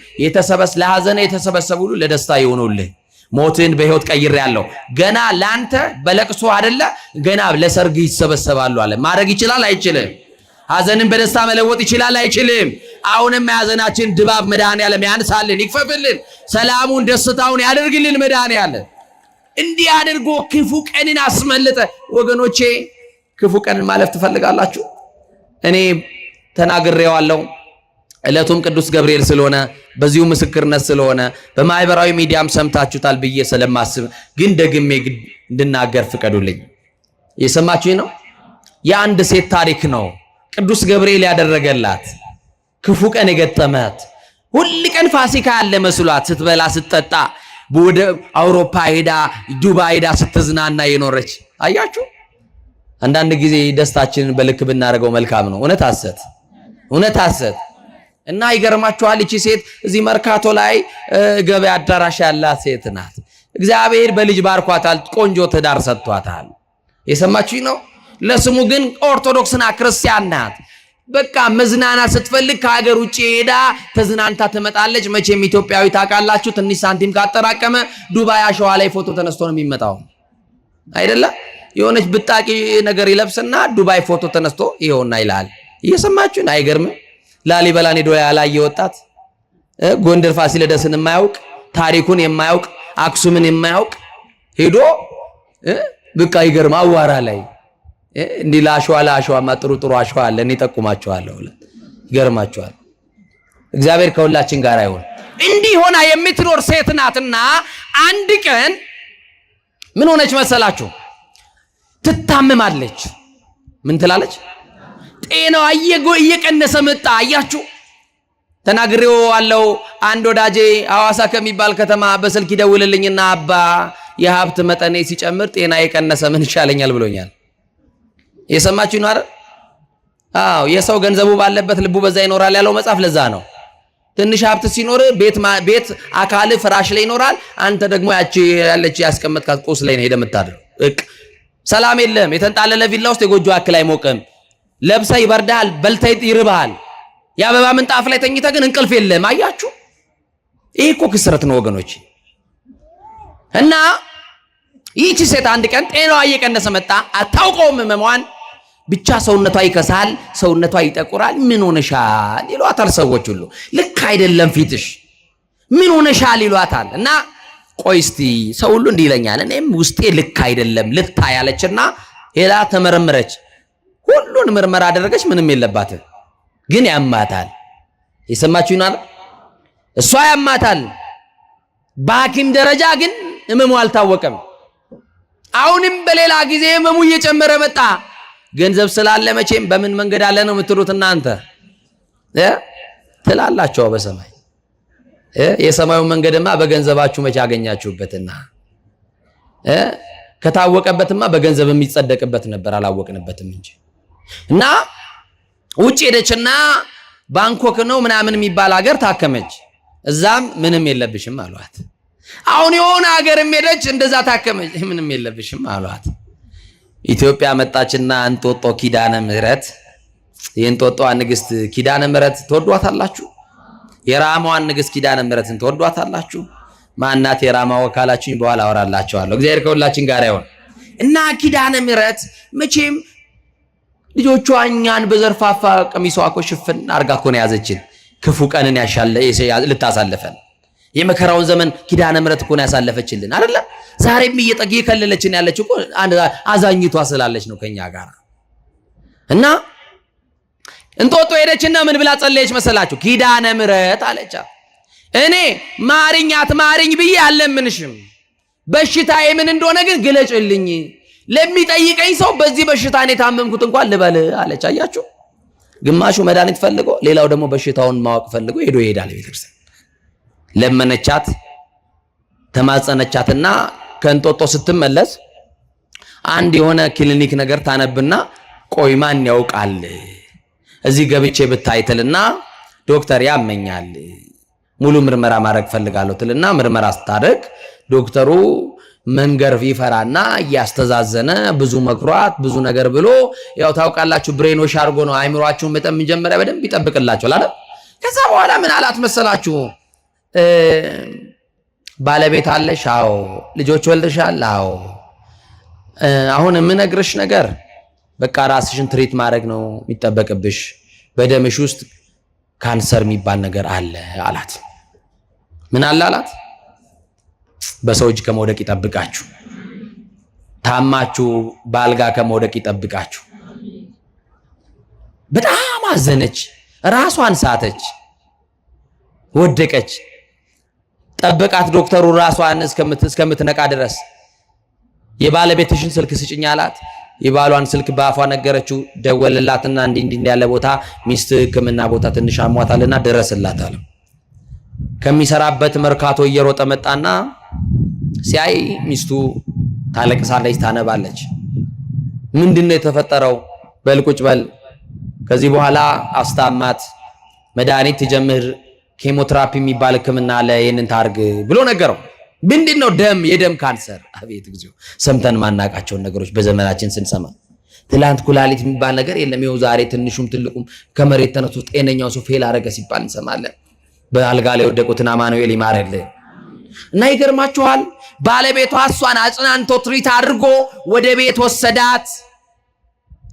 ለሐዘን የተሰበሰቡ ሁሉ ለደስታ ይሆኑልህ። ሞትን በህይወት ቀይሬያለሁ። ገና ላንተ በለቅሶ አይደለ ገና ለሰርግ ይሰበሰባሉ አለ። ማድረግ ይችላል አይችልም? ሐዘንን በደስታ መለወጥ ይችላል አይችልም? አሁንም የሐዘናችን ድባብ መድኃኔዓለም ያንሳልን፣ ይክፈፍልን፣ ሰላሙን ደስታውን ያደርግልን መድኃኔዓለም። እንዲህ አድርጎ ክፉ ቀንን አስመለጠ። ወገኖቼ ክፉ ቀንን ማለፍ ትፈልጋላችሁ? እኔ ተናግሬዋለሁ። ዕለቱም ቅዱስ ገብርኤል ስለሆነ በዚሁ ምስክርነት ስለሆነ በማህበራዊ ሚዲያም ሰምታችሁታል ብዬ ስለማስብ ግን ደግሜ እንድናገር ፍቀዱልኝ። የሰማችሁኝ ነው። የአንድ ሴት ታሪክ ነው። ቅዱስ ገብርኤል ያደረገላት ክፉ ቀን የገጠመት ሁል ቀን ፋሲካ ያለ መስሏት ስትበላ ስትጠጣ ወደ አውሮፓ ሄዳ ዱባይ ሄዳ ስትዝናና የኖረች። አያችሁ፣ አንዳንድ ጊዜ ደስታችንን በልክ ብናደርገው መልካም ነው። እውነት ሐሰት እና ይገርማችኋል። እቺ ሴት እዚህ መርካቶ ላይ ገበያ አዳራሽ ያላት ሴት ናት። እግዚአብሔር በልጅ ባርኳታል። ቆንጆ ትዳር ሰጥቷታል። የሰማችሁኝ ነው። ለስሙ ግን ኦርቶዶክስና ክርስቲያን ናት። በቃ መዝናናት ስትፈልግ ከሀገር ውጭ ሄዳ ተዝናንታ ትመጣለች። መቼም ኢትዮጵያዊ ታውቃላችሁ፣ ትንሽ ሳንቲም ካጠራቀመ ዱባይ አሸዋ ላይ ፎቶ ተነስቶ ነው የሚመጣው አይደለ? የሆነች ብጣቂ ነገር ይለብስና ዱባይ ፎቶ ተነስቶ ይኸውና ይላል። እየሰማችሁን? አይገርምም? ላሊበላን ሄዶ ያላየ ወጣት፣ ጎንደር ፋሲለደስን የማያውቅ ታሪኩን የማያውቅ አክሱምን የማያውቅ ሄዶ በቃ ይገርም አዋራ ላይ እንዲህ ለአሸዋማ ጥሩ አሸዋ አለ። እኔ ጠቁማችኋለሁ። ይገርማችኋል። እግዚአብሔር ከሁላችን ጋር ይሁን። እንዲህ ሆና የምትኖር ሴት ናትና አንድ ቀን ምን ሆነች መሰላችሁ? ትታመማለች። ምን ትላለች? ጤናዋ እየቀነሰ መጣ። አያችሁ፣ ተናግሬዋለሁ። አንድ ወዳጄ ሐዋሳ ከሚባል ከተማ በስልክ ይደውልልኝና አባ የሀብት መጠኔ ሲጨምር ጤና የቀነሰ ምን ይሻለኛል ብሎኛል። የሰማችሁ ነው አይደል? አዎ፣ የሰው ገንዘቡ ባለበት ልቡ በዛ ይኖራል ያለው መጽሐፍ ለዛ ነው። ትንሽ ሀብት ሲኖር ቤት አካል ፍራሽ ላይ ይኖራል። አንተ ደግሞ ያለች ያስቀመጥካት ቁስ ላይ ነው ሄደህ የምታድረው። ሰላም የለም። የተንጣለለ ቪላ ውስጥ የጎጆ አክል አይሞቅም። ለብሰህ ይበርዳል፣ በልተህ ይርባሃል። የአበባ ምንጣፍ ላይ ተኝተህ ግን እንቅልፍ የለም። አያችሁ፣ ይህ እኮ ክስረት ነው ወገኖች። እና ይህቺ ሴት አንድ ቀን ጤናዋ እየቀነሰ መጣ። አታውቀውም ህመሟን። ብቻ ሰውነቷ ይከሳል፣ ሰውነቷ ይጠቁራል። ምን ሆነሻል ይሏታል ሰዎች ሁሉ። ልክ አይደለም ፊትሽ፣ ምን ሆነሻል ይሏታል። እና ቆይ እስቲ ሰው ሁሉ እንዲህ ይለኛል፣ እኔም ውስጤ ልክ አይደለም ልታይ አለችና ሄዳ ተመረመረች። ሁሉን ምርመራ አደረገች። ምንም የለባትም፣ ግን ያማታል። የሰማችሁ ይናል። እሷ ያማታል። በሐኪም ደረጃ ግን ህመሙ አልታወቀም። አሁንም በሌላ ጊዜ ህመሙ እየጨመረ መጣ። ገንዘብ ስላለ መቼም በምን መንገድ አለ ነው የምትሉት እናንተ ትላላችሁ። በሰማይ የሰማዩ መንገድማ በገንዘባችሁ መቼ አገኛችሁበትና ከታወቀበትማ በገንዘብ የሚጸደቅበት ነበር፣ አላወቅንበትም እንጂ። እና ውጭ ሄደችና ባንኮክ ነው ምናምን የሚባል ሀገር ታከመች። እዛም ምንም የለብሽም አሏት። አሁን የሆነ ሀገርም ሄደች እንደዛ ታከመች፣ ምንም የለብሽም አሏት። ኢትዮጵያ መጣችና እንጦጦ ኪዳነ ምህረት የእንጦጦዋ ንግስት ኪዳነ ምህረት ተወዷታላችሁ? የራማዋን ንግስት ኪዳነ ምህረትን ተወዷታላችሁ? ማናት የራማ ወካላችን? በኋላ አወራላችኋለሁ። እግዚአብሔር ከሁላችን ጋር ይሁን። እና ኪዳነ ምህረት መቼም ልጆቿ እኛን በዘርፋፋ ቀሚሷ እኮ ሽፍን አርጋ እኮ ነው ያዘችን። ክፉ ቀንን ልታሳልፈን የመከራውን ዘመን ኪዳነ ምህረት እኮ ነው ያሳለፈችልን አይደለ? ዛሬም እየከለለችን ያለች እኮ አዛኝቷ ስላለች ነው ከኛ ጋር። እና እንጦጦ ሄደችና ምን ብላ ጸለየች መሰላችሁ? ኪዳነ ምህረት አለቻት፣ እኔ ማርኝ ብዬ አልለምንሽም፣ በሽታዬ ምን እንደሆነ ግን ግለጭልኝ፣ ለሚጠይቀኝ ሰው በዚህ በሽታ እኔ ታመምኩት እንኳን ልበል አለች። አያችሁ፣ ግማሹ መድኃኒት ፈልጎ፣ ሌላው ደግሞ በሽታውን ማወቅ ፈልጎ ሄዶ ይሄዳል ቤተክርስቲያን። ለመነቻት፣ ተማጸነቻትና ከእንጦጦ ስትመለስ አንድ የሆነ ክሊኒክ ነገር ታነብና ቆይ ማን ያውቃል እዚህ ገብቼ ብታይትልና ዶክተር ያመኛል ሙሉ ምርመራ ማድረግ ፈልጋለሁ ትልና ምርመራ ስታደርግ ዶክተሩ መንገር ይፈራና እያስተዛዘነ ብዙ መክሯት ብዙ ነገር ብሎ ያው ታውቃላችሁ ብሬኖሽ አድርጎ ነው አይምሯችሁን በጣም መጀመሪያ በደንብ ይጠብቅላችኋል አይደል? ከዛ በኋላ ምን አላት መሰላችሁ? ባለቤት አለሽ? አዎ። ልጆች ወልደሻል? አዎ። አሁን የምነግርሽ ነገር በቃ ራስሽን ትሪት ማድረግ ነው የሚጠበቅብሽ። በደምሽ ውስጥ ካንሰር የሚባል ነገር አለ አላት። ምን አለ አላት? በሰው እጅ ከመውደቅ ይጠብቃችሁ። ታማችሁ ባልጋ ከመውደቅ ይጠብቃችሁ። በጣም አዘነች፣ ራሷን ሳተች፣ ወደቀች። ጠበቃት ዶክተሩ ራሷን እስከምትነቃ ድረስ። የባለቤትሽን ስልክ ስጭኝ አላት። የባሏን ስልክ በአፏ ነገረችው። ደወለላትና እንዲህ ያለ ቦታ ሚስት ሕክምና ቦታ ትንሽ አሟታልና ድረስላት አለ። ከሚሰራበት መርካቶ እየሮጠ መጣና ሲያይ ሚስቱ ታለቅሳለች፣ ታነባለች። ምንድነው የተፈጠረው? በልቁጭ በል ከዚህ በኋላ አስታማት፣ መድኃኒት ትጀምር፣ ኬሞቴራፒ የሚባል ሕክምና አለ፣ ይሄንን ታርግ ብሎ ነገረው። ምንድነው? የደም ካንሰር። አቤት እግዚኦ! ሰምተን ማናቃቸውን ነገሮች በዘመናችን ስንሰማ፣ ትላንት ኩላሊት የሚባል ነገር የለም፣ ይኸው ዛሬ ትንሹም ትልቁም ከመሬት ተነስቶ ጤነኛው ሰው ፌል አረገ ሲባል እንሰማለን። በአልጋ ላይ ወደቁትን አማኑኤል ይማረልን። እና ይገርማችኋል፣ ባለቤቷ እሷን አጽናንቶ ትሪት አድርጎ ወደ ቤት ወሰዳት።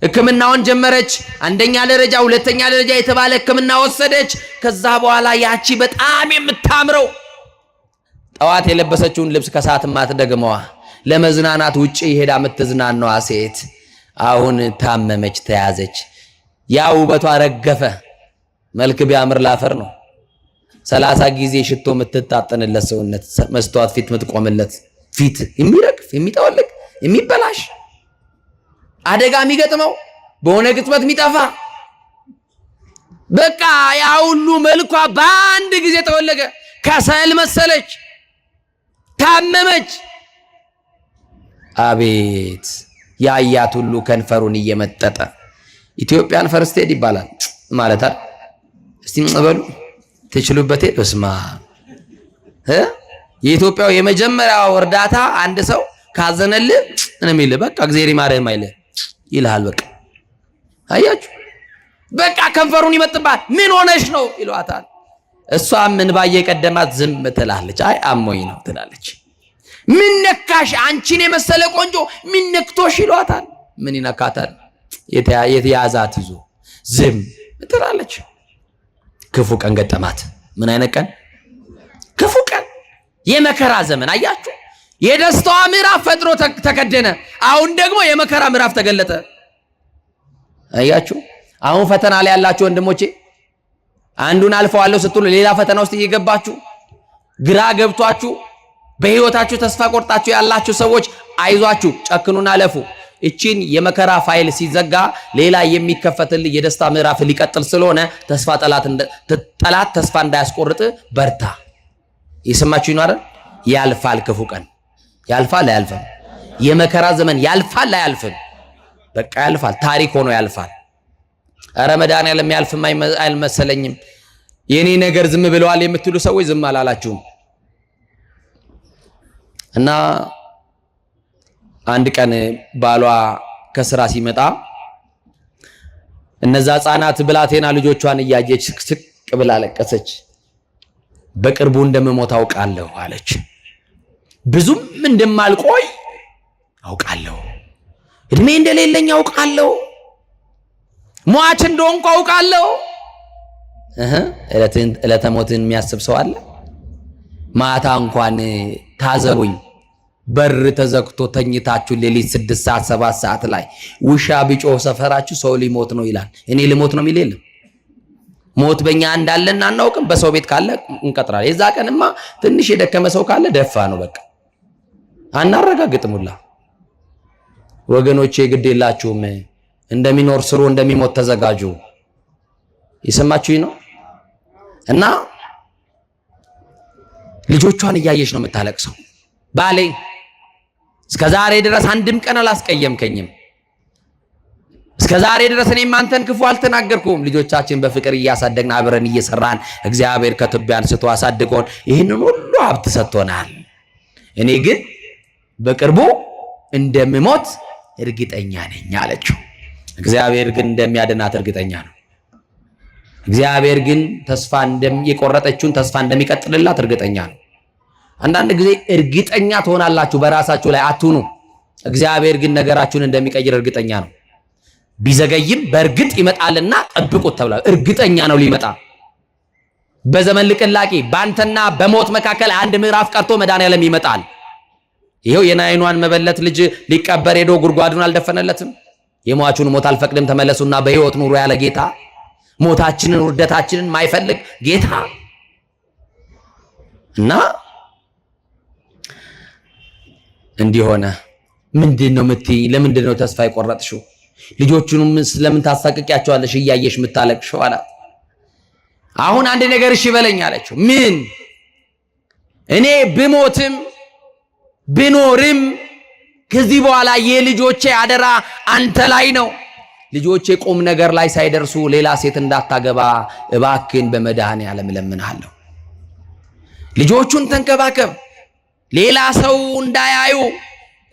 ሕክምናውን ጀመረች። አንደኛ ደረጃ፣ ሁለተኛ ደረጃ የተባለ ሕክምና ወሰደች። ከዛ በኋላ ያቺ በጣም የምታምረው ጠዋት የለበሰችውን ልብስ ከሰዓት ማትደግመዋ ለመዝናናት ውጪ ሄዳ የምትዝናናዋ ሴት አሁን ታመመች፣ ተያዘች። ያ ውበቷ ረገፈ። መልክ ቢያምር ላፈር ነው። 30 ጊዜ ሽቶ የምትታጠንለት ሰውነት፣ መስተዋት ፊት የምትቆምለት ፊት የሚረግፍ የሚጠወልቅ የሚበላሽ አደጋ የሚገጥመው በሆነ ቅጽበት የሚጠፋ በቃ ያ ሁሉ መልኳ በአንድ ጊዜ ተወለገ። ከሰል መሰለች፣ ታመመች። አቤት ያያት ሁሉ ከንፈሩን እየመጠጠ ኢትዮጵያን ፈርስት ኤድ ይባላል ማለት አይደል? እስቲ በሉ ትችሉበቴ። በስማ የኢትዮጵያው የመጀመሪያው እርዳታ አንድ ሰው ካዘነልህ እኔ የሚል በቃ እግዚአብሔር ይማረህ ማይልህ ይልሃል። በቃ አያችሁ፣ በቃ ከንፈሩን ይመጥባል። ምን ሆነሽ ነው ይሏታል። እሷም ምን ባየ ቀደማት ዝም ትላለች። አይ አሞኝ ነው ትላለች። ምን ነካሽ? አንቺን የመሰለ ቆንጆ ምን ነክቶሽ ይሏታል። ምን ይነካታል? የተያዛት ይዞ ዝም ትላለች። ክፉ ቀን ገጠማት። ምን አይነት ቀን? ክፉ ቀን፣ የመከራ ዘመን። አያችሁ፣ የደስታዋ ምዕራፍ ፈጥሮ ተከደነ። አሁን ደግሞ የመከራ ምዕራፍ ተገለጠ። አያችሁ፣ አሁን ፈተና ላይ ያላችሁ ወንድሞቼ አንዱን አልፈዋለሁ ስትሉ ሌላ ፈተና ውስጥ እየገባችሁ ግራ ገብቷችሁ በህይወታችሁ ተስፋ ቆርጣችሁ ያላችሁ ሰዎች አይዟችሁ፣ ጨክኑና አለፉ። እቺን የመከራ ፋይል ሲዘጋ ሌላ የሚከፈትልህ የደስታ ምዕራፍ ሊቀጥል ስለሆነ ጠላት ተስፋ እንዳያስቆርጥ በርታ። የሰማችሁ ነው አይደል? ያልፋል። ክፉ ቀን ያልፋል አያልፍም? የመከራ ዘመን ያልፋል አያልፍም? በቃ ያልፋል። ታሪክ ሆኖ ያልፋል። ኧረ መድኃኒዓለም ያልፍም አይመሰለኝም የኔ ነገር ዝም ብለዋል የምትሉ ሰዎች ዝም አላላችሁም። እና አንድ ቀን ባሏ ከስራ ሲመጣ እነዛ ህፃናት ብላቴና ልጆቿን እያየች ስቅ ብላ ለቀሰች። በቅርቡ እንደምሞት አውቃለሁ አለች። ብዙም እንደማልቆይ አውቃለሁ፣ እድሜ እንደሌለኝ አውቃለሁ፣ ሟች እንደሆንኩ አውቃለሁ። ዕለተ ሞትን የሚያስብ ሰው አለ? ማታ እንኳን ታዘቡኝ በር ተዘግቶ ተኝታችሁ ሌሊት 6 ሰዓት 7 ሰዓት ላይ ውሻ ቢጮህ ሰፈራችሁ ሰው ሊሞት ነው ይላል። እኔ ልሞት ነው የሚል የለም። ሞት በእኛ እንዳለን አናውቅም። በሰው ቤት ካለ እንቀጥራለን። የዛ ቀንማ ትንሽ የደከመ ሰው ካለ ደፋ ነው በቃ፣ አናረጋግጥሙላ። ወገኖቼ ግድ የላችሁም። እንደሚኖር ስሩ፣ እንደሚሞት ተዘጋጁ። የሰማችሁኝ ነው። እና ልጆቿን እያየች ነው የምታለቅሰው። ባሌ እስከዛሬ ድረስ አንድም ቀን አላስቀየምከኝም፣ እስከዛሬ ድረስ እኔም አንተን ክፉ አልተናገርኩም። ልጆቻችን በፍቅር እያሳደግን አብረን እየሰራን እግዚአብሔር ከትቢያ አንስቶ አሳድጎን ይህንን ሁሉ ሀብት ሰጥቶናል። እኔ ግን በቅርቡ እንደምሞት እርግጠኛ ነኝ አለችው። እግዚአብሔር ግን እንደሚያድናት እርግጠኛ ነው። እግዚአብሔር ግን የቆረጠችውን ተስፋ እንደሚቀጥልላት እርግጠኛ ነው። አንዳንድ ጊዜ እርግጠኛ ትሆናላችሁ በራሳችሁ ላይ አትሁኑ። እግዚአብሔር ግን ነገራችሁን እንደሚቀይር እርግጠኛ ነው። ቢዘገይም በእርግጥ ይመጣልና ጠብቁት ተብሏል። እርግጠኛ ነው ሊመጣ። በዘመን ልቅላቄ ባንተና በሞት መካከል አንድ ምዕራፍ ቀርቶ መድኃኒዓለም ይመጣል። ይሄው የናይኗን መበለት ልጅ ሊቀበር ሄዶ ጉድጓዱን አልደፈነለትም። የሟቹን ሞት አልፈቅድም ተመለሱና በሕይወት ኑሮ ያለ ጌታ፣ ሞታችንን ውርደታችንን ማይፈልግ ጌታ እና እንዲሆነ ምንድነው የምትይ? ለምንድነው ተስፋ የቆረጥሽው? ልጆቹንም ስለምን ታሳቅቂያቸዋለሽ እያየሽ የምታለቅሽው አላት። አሁን አንድ ነገር እሺ በለኝ አለችው። ምን? እኔ ብሞትም ብኖርም ከዚህ በኋላ የልጆቼ አደራ አንተ ላይ ነው። ልጆቼ ቁም ነገር ላይ ሳይደርሱ ሌላ ሴት እንዳታገባ እባክን በመድኃኒዓለም እለምንሃለሁ። ልጆቹን ተንከባከብ፣ ሌላ ሰው እንዳያዩ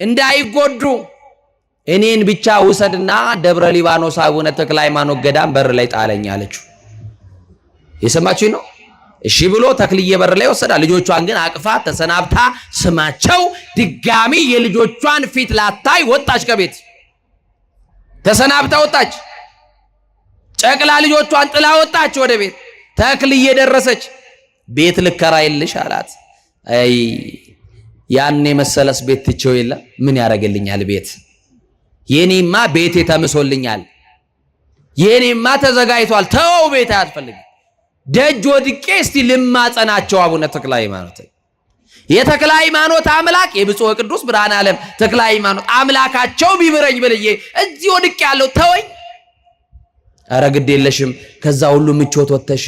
እንዳይጎዱ፣ እኔን ብቻ ውሰድና ደብረ ሊባኖስ አቡነ ተክለ ሃይማኖት ገዳም በር ላይ ጣለኝ አለችው። የሰማችሁኝ ነው? እሺ ብሎ ተክልዬ በር ላይ ወሰዳት። ልጆቿን ግን አቅፋ ተሰናብታ ስማቸው ድጋሚ የልጆቿን ፊት ላታይ ወጣች። ከቤት ተሰናብታ ወጣች። ጨቅላ ልጆቿን ጥላ ወጣች ወደ ቤት። ተክልዬ ደረሰች። ቤት ልከራይልሽ አላት። አይ ያኔ መሰለስ ቤት ትቼው የለ ምን ያደርግልኛል ቤት? የኔማ ቤቴ ተምሶልኛል፣ የኔማ ተዘጋጅቷል። ተው ቤት አያስፈልግም። ደጅ ወድቄ እስቲ ልማጸናቸው አቡነ ተክለ ሃይማኖት። የተክለ ሃይማኖት አምላክ የብፁዕ ቅዱስ ብርሃነ ዓለም ተክለ ሃይማኖት አምላካቸው ቢምረኝ ብልዬ እዚህ ወድቄ ያለው ተወኝ። ኧረ ግድ የለሽም ከዛ ሁሉ ምቾት ወተሽ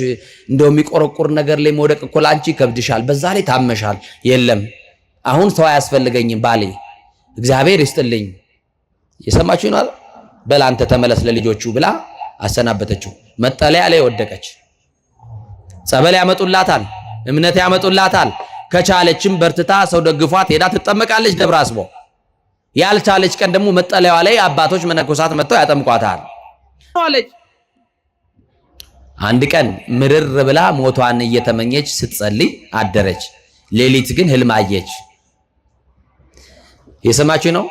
እንደው የሚቆረቁር ነገር ላይ መውደቅ እኮ ላንቺ ከብድሻል፣ በዛ ላይ ታመሻል። የለም አሁን ሰው አያስፈልገኝም ባሌ እግዚአብሔር ይስጥልኝ። የሰማችሁ ነው። በል አንተ ተመለስ ለልጆቹ ብላ አሰናበተችው። መጠለያ ላይ ወደቀች። ጸበል ያመጡላታል፣ እምነት ያመጡላታል። ከቻለችም በርትታ ሰው ደግፏት ሄዳ ትጠመቃለች ደብረ አስቦ። ያልቻለች ቀን ደግሞ መጠለያዋ ላይ አባቶች መነኮሳት መጥተው ያጠምቋታል። አንድ ቀን ምርር ብላ ሞቷን እየተመኘች ስትጸልይ አደረች። ሌሊት ግን ህልም አየች። የሰማችሁ ነው።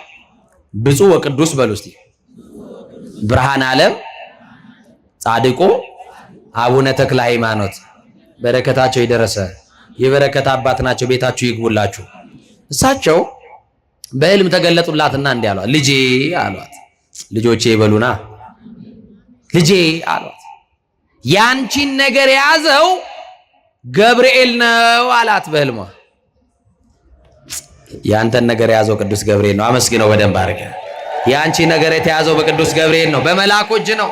ብፁዕ ወቅዱስ በሉ እስቲ ብርሃነ ዓለም ጻድቁ አቡነ ተክለ ሃይማኖት በረከታቸው ይደረሰ። የበረከት አባት ናቸው። ቤታችሁ ይግቡላችሁ። እሳቸው በህልም ተገለጡላትና እንዲህ አሏት። ልጄ አሏት። ልጆቼ ይበሉና ልጄ አሏት። ያንቺን ነገር የያዘው ገብርኤል ነው አላት በህልሟ። ያንተን ነገር የያዘው ቅዱስ ገብርኤል ነው። አመስግነው በደንብ አድርገህ። ያንቺ ነገር የተያዘው በቅዱስ ገብርኤል ነው፣ በመልአኩ እጅ ነው።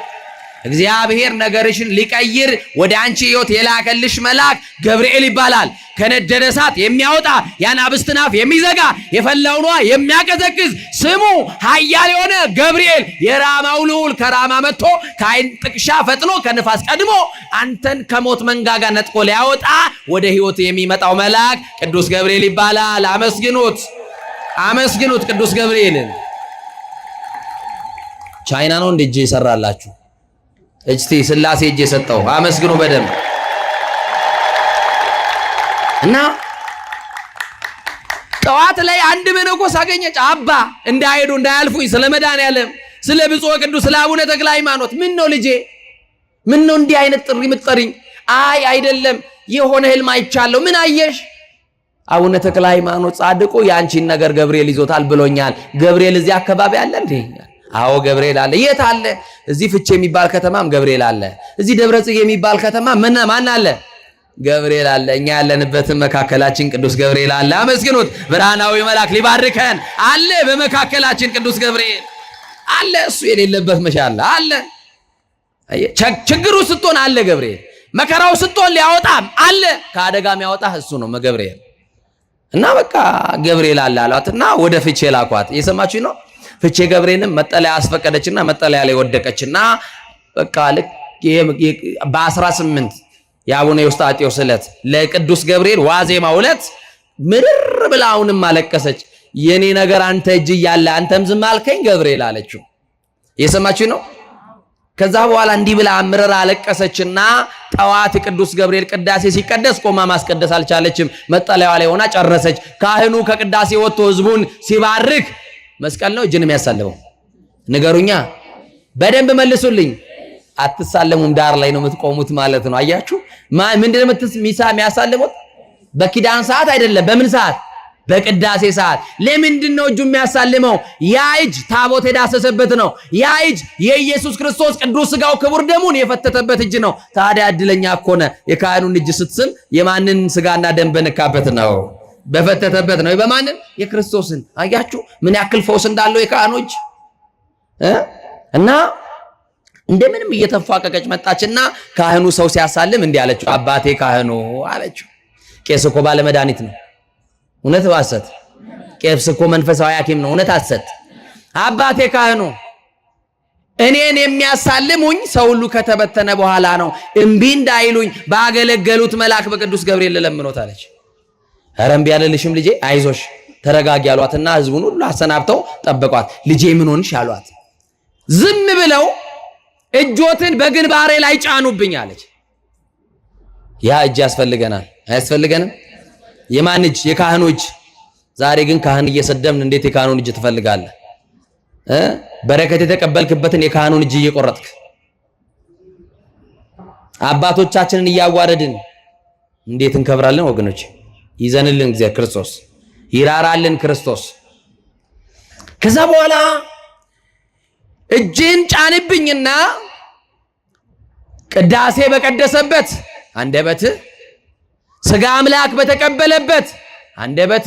እግዚአብሔር ነገርሽን ሊቀይር ወደ አንቺ ሕይወት የላከልሽ መልአክ ገብርኤል ይባላል። ከነደደ እሳት የሚያወጣ የአናብስትን አፍ የሚዘጋ የፈላውን ውሃ የሚያቀዘቅዝ ስሙ ኃያል የሆነ ገብርኤል የራማው ልዑል ከራማ መጥቶ ከዓይን ጥቅሻ ፈጥኖ ከንፋስ ቀድሞ አንተን ከሞት መንጋጋ ነጥቆ ሊያወጣ ወደ ሕይወት የሚመጣው መልአክ ቅዱስ ገብርኤል ይባላል። አመስግኑት፣ አመስግኑት ቅዱስ ገብርኤልን። ቻይና ነው እንደ እጄ ይሰራላችሁ። እስቲ ስላሴ እጄ ሰጠው። አመስግኑ በደንብ እና ጠዋት ላይ አንድ መነኮስ አገኘች። አባ እንዳይሄዱ እንዳያልፉኝ ስለ መድኃኔዓለም ስለ ብፁዕ ቅዱስ ስለ አቡነ ተክለ ሃይማኖት። ምን ነው ልጄ፣ ምን ነው እንዲህ አይነት ጥሪ የምትጠሪኝ? አይ አይደለም የሆነ ህልም አይቻለሁ። ምን አየሽ? አቡነ ተክለ ሃይማኖት ጻድቁ ያንቺን ነገር ገብርኤል ይዞታል ብሎኛል። ገብርኤል እዚህ አካባቢ አለ እንዴ? አዎ ገብርኤል አለ። የት አለ? እዚህ ፍቼ የሚባል ከተማም ገብርኤል አለ። እዚህ ደብረ ጽጌ የሚባል ከተማ ማን አለ? ገብርኤል አለ። እኛ ያለንበትን መካከላችን ቅዱስ ገብርኤል አለ። አመስግኑት። ብርሃናዊ መልአክ ሊባርከን አለ። በመካከላችን ቅዱስ ገብርኤል አለ። እሱ የሌለበት መሻል አለ። ችግሩ ስትሆን አለ ገብርኤል። መከራው ስትሆን ሊያወጣም አለ። ከአደጋም ያወጣህ እሱ ነው ገብርኤል። እና በቃ ገብርኤል አለ አሏትና ወደ ፍቼ ላኳት። እየሰማችሁ ነው? ፍቼ ገብርኤልም መጠለያ አስፈቀደችና መጠለያ ላይ ወደቀችና በቃ ልክ በ18 የአቡነ ዮስጣጤዎስ ዕለት ለቅዱስ ገብርኤል ዋዜማው ዕለት ምርር ብላ አሁንም አለቀሰች። የኔ ነገር አንተ እጅ እያለ አንተም ዝም አልከኝ ገብርኤል አለችው። እየሰማችሁ ነው? ከዛ በኋላ እንዲህ ብላ ምርር አለቀሰችና ጠዋት ቅዱስ ገብርኤል ቅዳሴ ሲቀደስ ቆማ ማስቀደስ አልቻለችም። መጠለያዋ ላይ ሆና ጨረሰች። ካህኑ ከቅዳሴ ወጥቶ ህዝቡን ሲባርክ መስቀል ነው እጅን የሚያሳልመው? ንገሩኛ፣ በደንብ መልሱልኝ። አትሳለሙም፣ ዳር ላይ ነው የምትቆሙት ማለት ነው። አያችሁ ምንድነው የሚያሳልሙት? በኪዳን ሰዓት አይደለም። በምን ሰዓት? በቅዳሴ ሰዓት። ለምንድን ነው እጁ የሚያሳልመው? ያ እጅ ታቦት የዳሰሰበት ነው። ያ እጅ የኢየሱስ ክርስቶስ ቅዱስ ሥጋው ክቡር ደሙን የፈተተበት እጅ ነው። ታዲያ እድለኛ እኮ ነው። የካህኑን እጅ ስትስም የማንን ሥጋና ደም በነካበት ነው? በፈተተበት ነው። በማንም? የክርስቶስን። አያችሁ ምን ያክል ፈውስ እንዳለው የካህኑ እጅ። እና እንደምንም እየተፋቀቀች መጣችና ካህኑ ሰው ሲያሳልም እንዲህ አለችው፣ አባቴ ካህኑ አለችው። ቄስ እኮ ባለ መድኃኒት ነው። እውነት ባሰት? ቄስ እኮ መንፈሳዊ ሐኪም ነው። እውነት አሰት? አባቴ ካህኑ እኔን የሚያሳልሙኝ ሰው ሁሉ ከተበተነ በኋላ ነው። እምቢ እንዳይሉኝ ባገለገሉት መልአክ በቅዱስ ገብርኤል ለምኖት አለች። ኧረ እምቢ አልልሽም ልጄ፣ አይዞሽ ተረጋጊ አሏትና ህዝቡን ሁሉ አሰናብተው ጠበቋት። ልጄ ምን ሆንሽ አሏት። ዝም ብለው እጆትን በግንባሬ ላይ ጫኑብኝ አለች። ያ እጅ ያስፈልገናል አያስፈልገንም? የማን እጅ? የካህኑ እጅ። ዛሬ ግን ካህን እየሰደብን እንዴት የካህኑን እጅ ትፈልጋለህ? በረከት የተቀበልክበትን የካህኑን እጅ እየቆረጥክ አባቶቻችንን እያዋረድን እንዴት እንከብራለን ወገኖች? ይዘንልን እግዚአብሔር ክርስቶስ፣ ይራራልን ክርስቶስ። ከዛ በኋላ እጅን ጫንብኝና ቅዳሴ በቀደሰበት አንደበት ሥጋ አምላክ በተቀበለበት አንደበት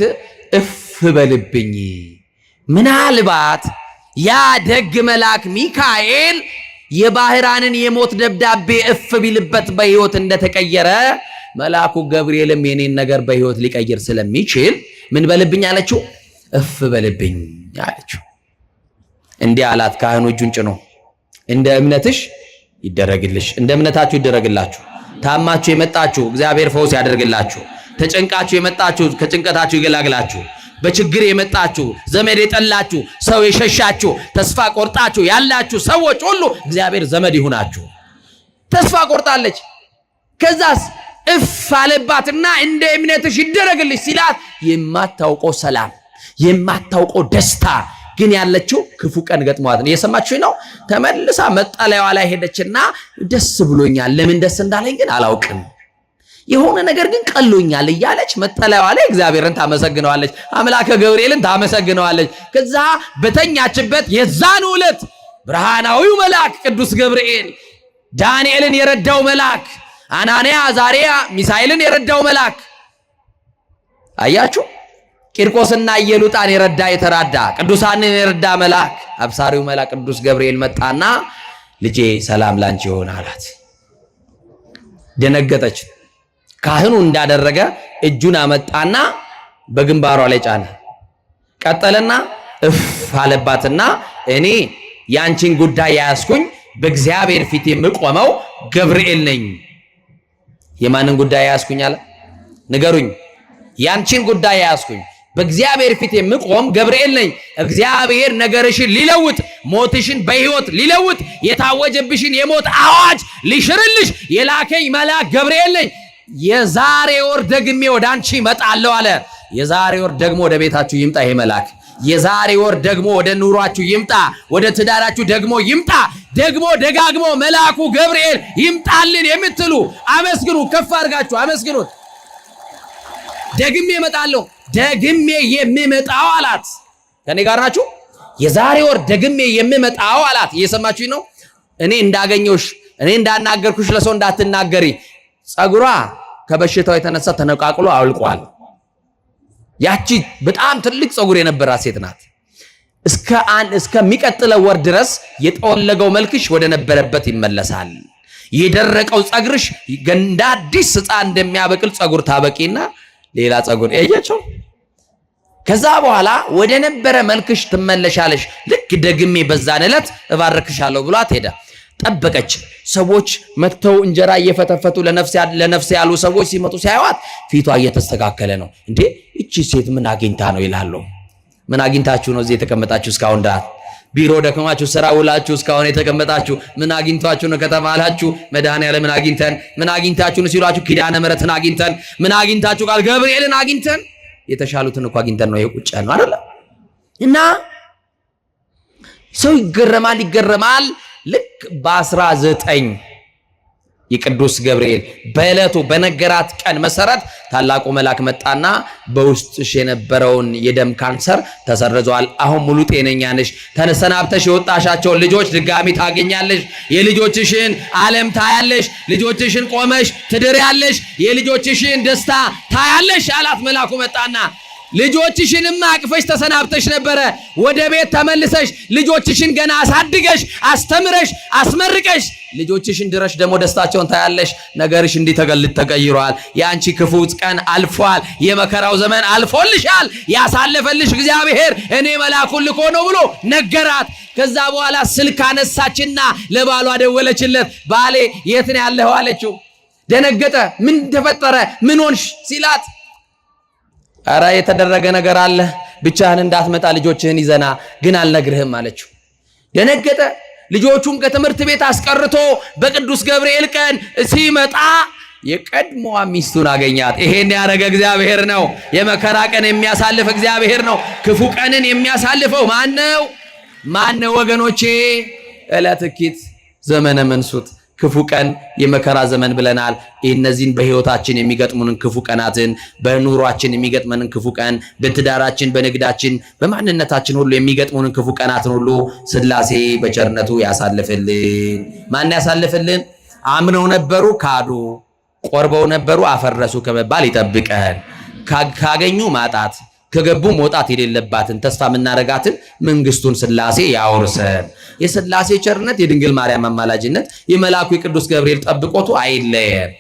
እፍ በልብኝ። ምናልባት ያ ደግ መልአክ ሚካኤል የባህራንን የሞት ደብዳቤ እፍ ቢልበት በሕይወት እንደተቀየረ መልአኩ ገብርኤልም የኔን ነገር በሕይወት ሊቀይር ስለሚችል ምን በልብኝ አለችው? እፍ በልብኝ አለችው። እንዲህ አላት። ካህኑ እጁን ጭኖ እንደ እምነትሽ ይደረግልሽ፣ እንደ እምነታችሁ ይደረግላችሁ። ታማችሁ የመጣችሁ እግዚአብሔር ፈውስ ያደርግላችሁ። ተጨንቃችሁ የመጣችሁ ከጭንቀታችሁ ይገላግላችሁ። በችግር የመጣችሁ ዘመድ የጠላችሁ ሰው የሸሻችሁ ተስፋ ቆርጣችሁ ያላችሁ ሰዎች ሁሉ እግዚአብሔር ዘመድ ይሁናችሁ። ተስፋ ቆርጣለች። ከዛስ እፍ አለባትና እንደ እምነትሽ ይደረግልሽ ሲላት የማታውቀው ሰላም የማታውቀው ደስታ ግን ያለችው ክፉ ቀን ገጥሟት ነው። እየሰማችሁ ነው። ተመልሳ መጠለያዋ ላይ ሄደችና ደስ ብሎኛል፣ ለምን ደስ እንዳለኝ ግን አላውቅም፣ የሆነ ነገር ግን ቀሎኛል እያለች መጠለያዋ ላይ እግዚአብሔርን ታመሰግነዋለች፣ አምላከ ገብርኤልን ታመሰግነዋለች። ከዛ በተኛችበት የዛኑ ዕለት ብርሃናዊው መልአክ ቅዱስ ገብርኤል ዳንኤልን የረዳው መልአክ፣ አናንያ አዛርያ ሚሳኤልን የረዳው መልአክ፣ አያችሁ ቂርቆስና ኢየሉጣን የረዳ የተራዳ ቅዱሳንን የረዳ መልአክ አብሳሪው መልአክ ቅዱስ ገብርኤል መጣና ልጄ ሰላም ላንቺ ይሁን አላት። ደነገጠች። ካህኑ እንዳደረገ እጁን አመጣና በግንባሯ ላይ ጫነ። ቀጠለና እፍ አለባትና እኔ ያንቺን ጉዳይ ያያዝኩኝ በእግዚአብሔር ፊት የምቆመው ገብርኤል ነኝ። የማንን ጉዳይ ያያዝኩኝ አለ? ንገሩኝ። ያንቺን ጉዳይ ያያዝኩኝ በእግዚአብሔር ፊት የምቆም ገብርኤል ነኝ። እግዚአብሔር ነገርሽን ሊለውጥ፣ ሞትሽን በሕይወት ሊለውጥ፣ የታወጀብሽን የሞት አዋጅ ሊሽርልሽ የላከኝ መልአክ ገብርኤል ነኝ። የዛሬ ወር ደግሜ ወደ አንቺ እመጣለሁ አለ። የዛሬ ወር ደግሞ ወደ ቤታችሁ ይምጣ ይሄ መልአክ። የዛሬ ወር ደግሞ ወደ ኑሯችሁ ይምጣ፣ ወደ ትዳራችሁ ደግሞ ይምጣ። ደግሞ ደጋግሞ መልአኩ ገብርኤል ይምጣልን የምትሉ አመስግኑ፣ ከፍ አድርጋችሁ አመስግኑት። ደግሜ እመጣለሁ፣ ደግሜ የምመጣው አላት። ከኔ ጋር ናችሁ? የዛሬ ወር ደግሜ የምመጣው አላት። እየሰማችሁኝ ነው? እኔ እንዳገኘሁሽ፣ እኔ እንዳናገርኩሽ ለሰው እንዳትናገሪ። ጸጉሯ ከበሽታው የተነሳ ተነቃቅሎ አውልቋል። ያቺ በጣም ትልቅ ጸጉር የነበራት ሴት ናት። እስከሚቀጥለው ወር ድረስ የጠወለገው መልክሽ ወደ ነበረበት ይመለሳል። የደረቀው ጸጉርሽ እንደ አዲስ ሕፃን እንደሚያበቅል ጸጉር ታበቂና ሌላ ጸጉር እያያቸው ከዛ በኋላ ወደ ነበረ መልክሽ ትመለሻለሽ። ልክ ደግሜ በዛን ዕለት እባርክሻለሁ ብሏት ሄደ። ጠበቀች። ሰዎች መጥተው እንጀራ እየፈተፈቱ ለነፍስ ያሉ ሰዎች ሲመጡ ሲያዩት ፊቷ እየተስተካከለ ነው። እንዴ እቺ ሴት ምን አግኝታ ነው ይላሉ። ምን አግኝታችሁ ነው እዚህ የተቀመጣችሁ? እስካሁን ድረስ ቢሮ ደክማችሁ ስራ ውላችሁ እስካሁን የተቀመጣችሁ ምን አግኝታችሁ ነው ከተባላችሁ፣ መድኃኔዓለም ምን አግኝተን፣ ምን አግኝታችሁ ነው ሲሏችሁ፣ ኪዳነ ምሕረትን አግኝተን፣ ምን አግኝታችሁ ቃል ገብርኤልን አግኝተን፣ የተሻሉትን እኮ አግኝተን ነው የቁጭ ያለው አይደል? እና ሰው ይገረማል። ልክ በ19 የቅዱስ ገብርኤል በዕለቱ በነገራት ቀን መሰረት ታላቁ መልአክ መጣና በውስጥሽ የነበረውን የደም ካንሰር ተሰርዟል፣ አሁን ሙሉ ጤነኛ ነሽ፣ ተሰናብተሽ የወጣሻቸውን ልጆች ድጋሚ ታገኛለሽ፣ የልጆችሽን ዓለም ታያለሽ፣ ልጆችሽን ቆመሽ ትድሪያለሽ፣ የልጆችሽን ደስታ ታያለሽ አላት። መልአኩ መጣና ልጆችሽንም አቅፈሽ ተሰናብተሽ ነበረ። ወደ ቤት ተመልሰሽ ልጆችሽን ገና አሳድገሽ አስተምረሽ አስመርቀሽ ልጆችሽን ድረሽ ደግሞ ደስታቸውን ታያለሽ። ነገርሽ እንዲህ ተቀይሯል። የአንቺ ክፉ ቀን አልፏል። የመከራው ዘመን አልፎልሻል። ያሳለፈልሽ እግዚአብሔር እኔ መልአኩን ልኮ ነው ብሎ ነገራት። ከዛ በኋላ ስልክ አነሳችና ለባሏ ደወለችለት። ባሌ የት ነው ያለኸው አለችው። ደነገጠ። ምን ተፈጠረ? ምን ሆንሽ ሲላት አረ የተደረገ ነገር አለ፣ ብቻህን እንዳትመጣ ልጆችህን ይዘና ግን አልነግርህም አለችው። ደነገጠ። ልጆቹን ከትምህርት ቤት አስቀርቶ በቅዱስ ገብርኤል ቀን ሲመጣ የቀድሞዋ ሚስቱን አገኛት። ይሄን ያደረገ እግዚአብሔር ነው። የመከራ ቀን የሚያሳልፍ እግዚአብሔር ነው። ክፉ ቀንን የሚያሳልፈው ማነው? ወገኖቼ? ዕለትኪት ዘመነ መንሱት ክፉ ቀን የመከራ ዘመን ብለናል። እነዚህን በህይወታችን የሚገጥሙንን ክፉ ቀናትን፣ በኑሯችን የሚገጥመንን ክፉ ቀን፣ በትዳራችን፣ በንግዳችን፣ በማንነታችን ሁሉ የሚገጥሙንን ክፉ ቀናትን ሁሉ ሥላሴ በቸርነቱ ያሳልፍልን። ማን ያሳልፍልን? አምነው ነበሩ ካዱ፣ ቆርበው ነበሩ አፈረሱ ከመባል ይጠብቀን። ካገኙ ማጣት፣ ከገቡ መውጣት የሌለባትን ተስፋ የምናረጋትን መንግስቱን ሥላሴ ያወርሰን። የሥላሴ ቸርነት፣ የድንግል ማርያም አማላጅነት፣ የመልአኩ የቅዱስ ገብርኤል ጠብቆቱ አይለየን።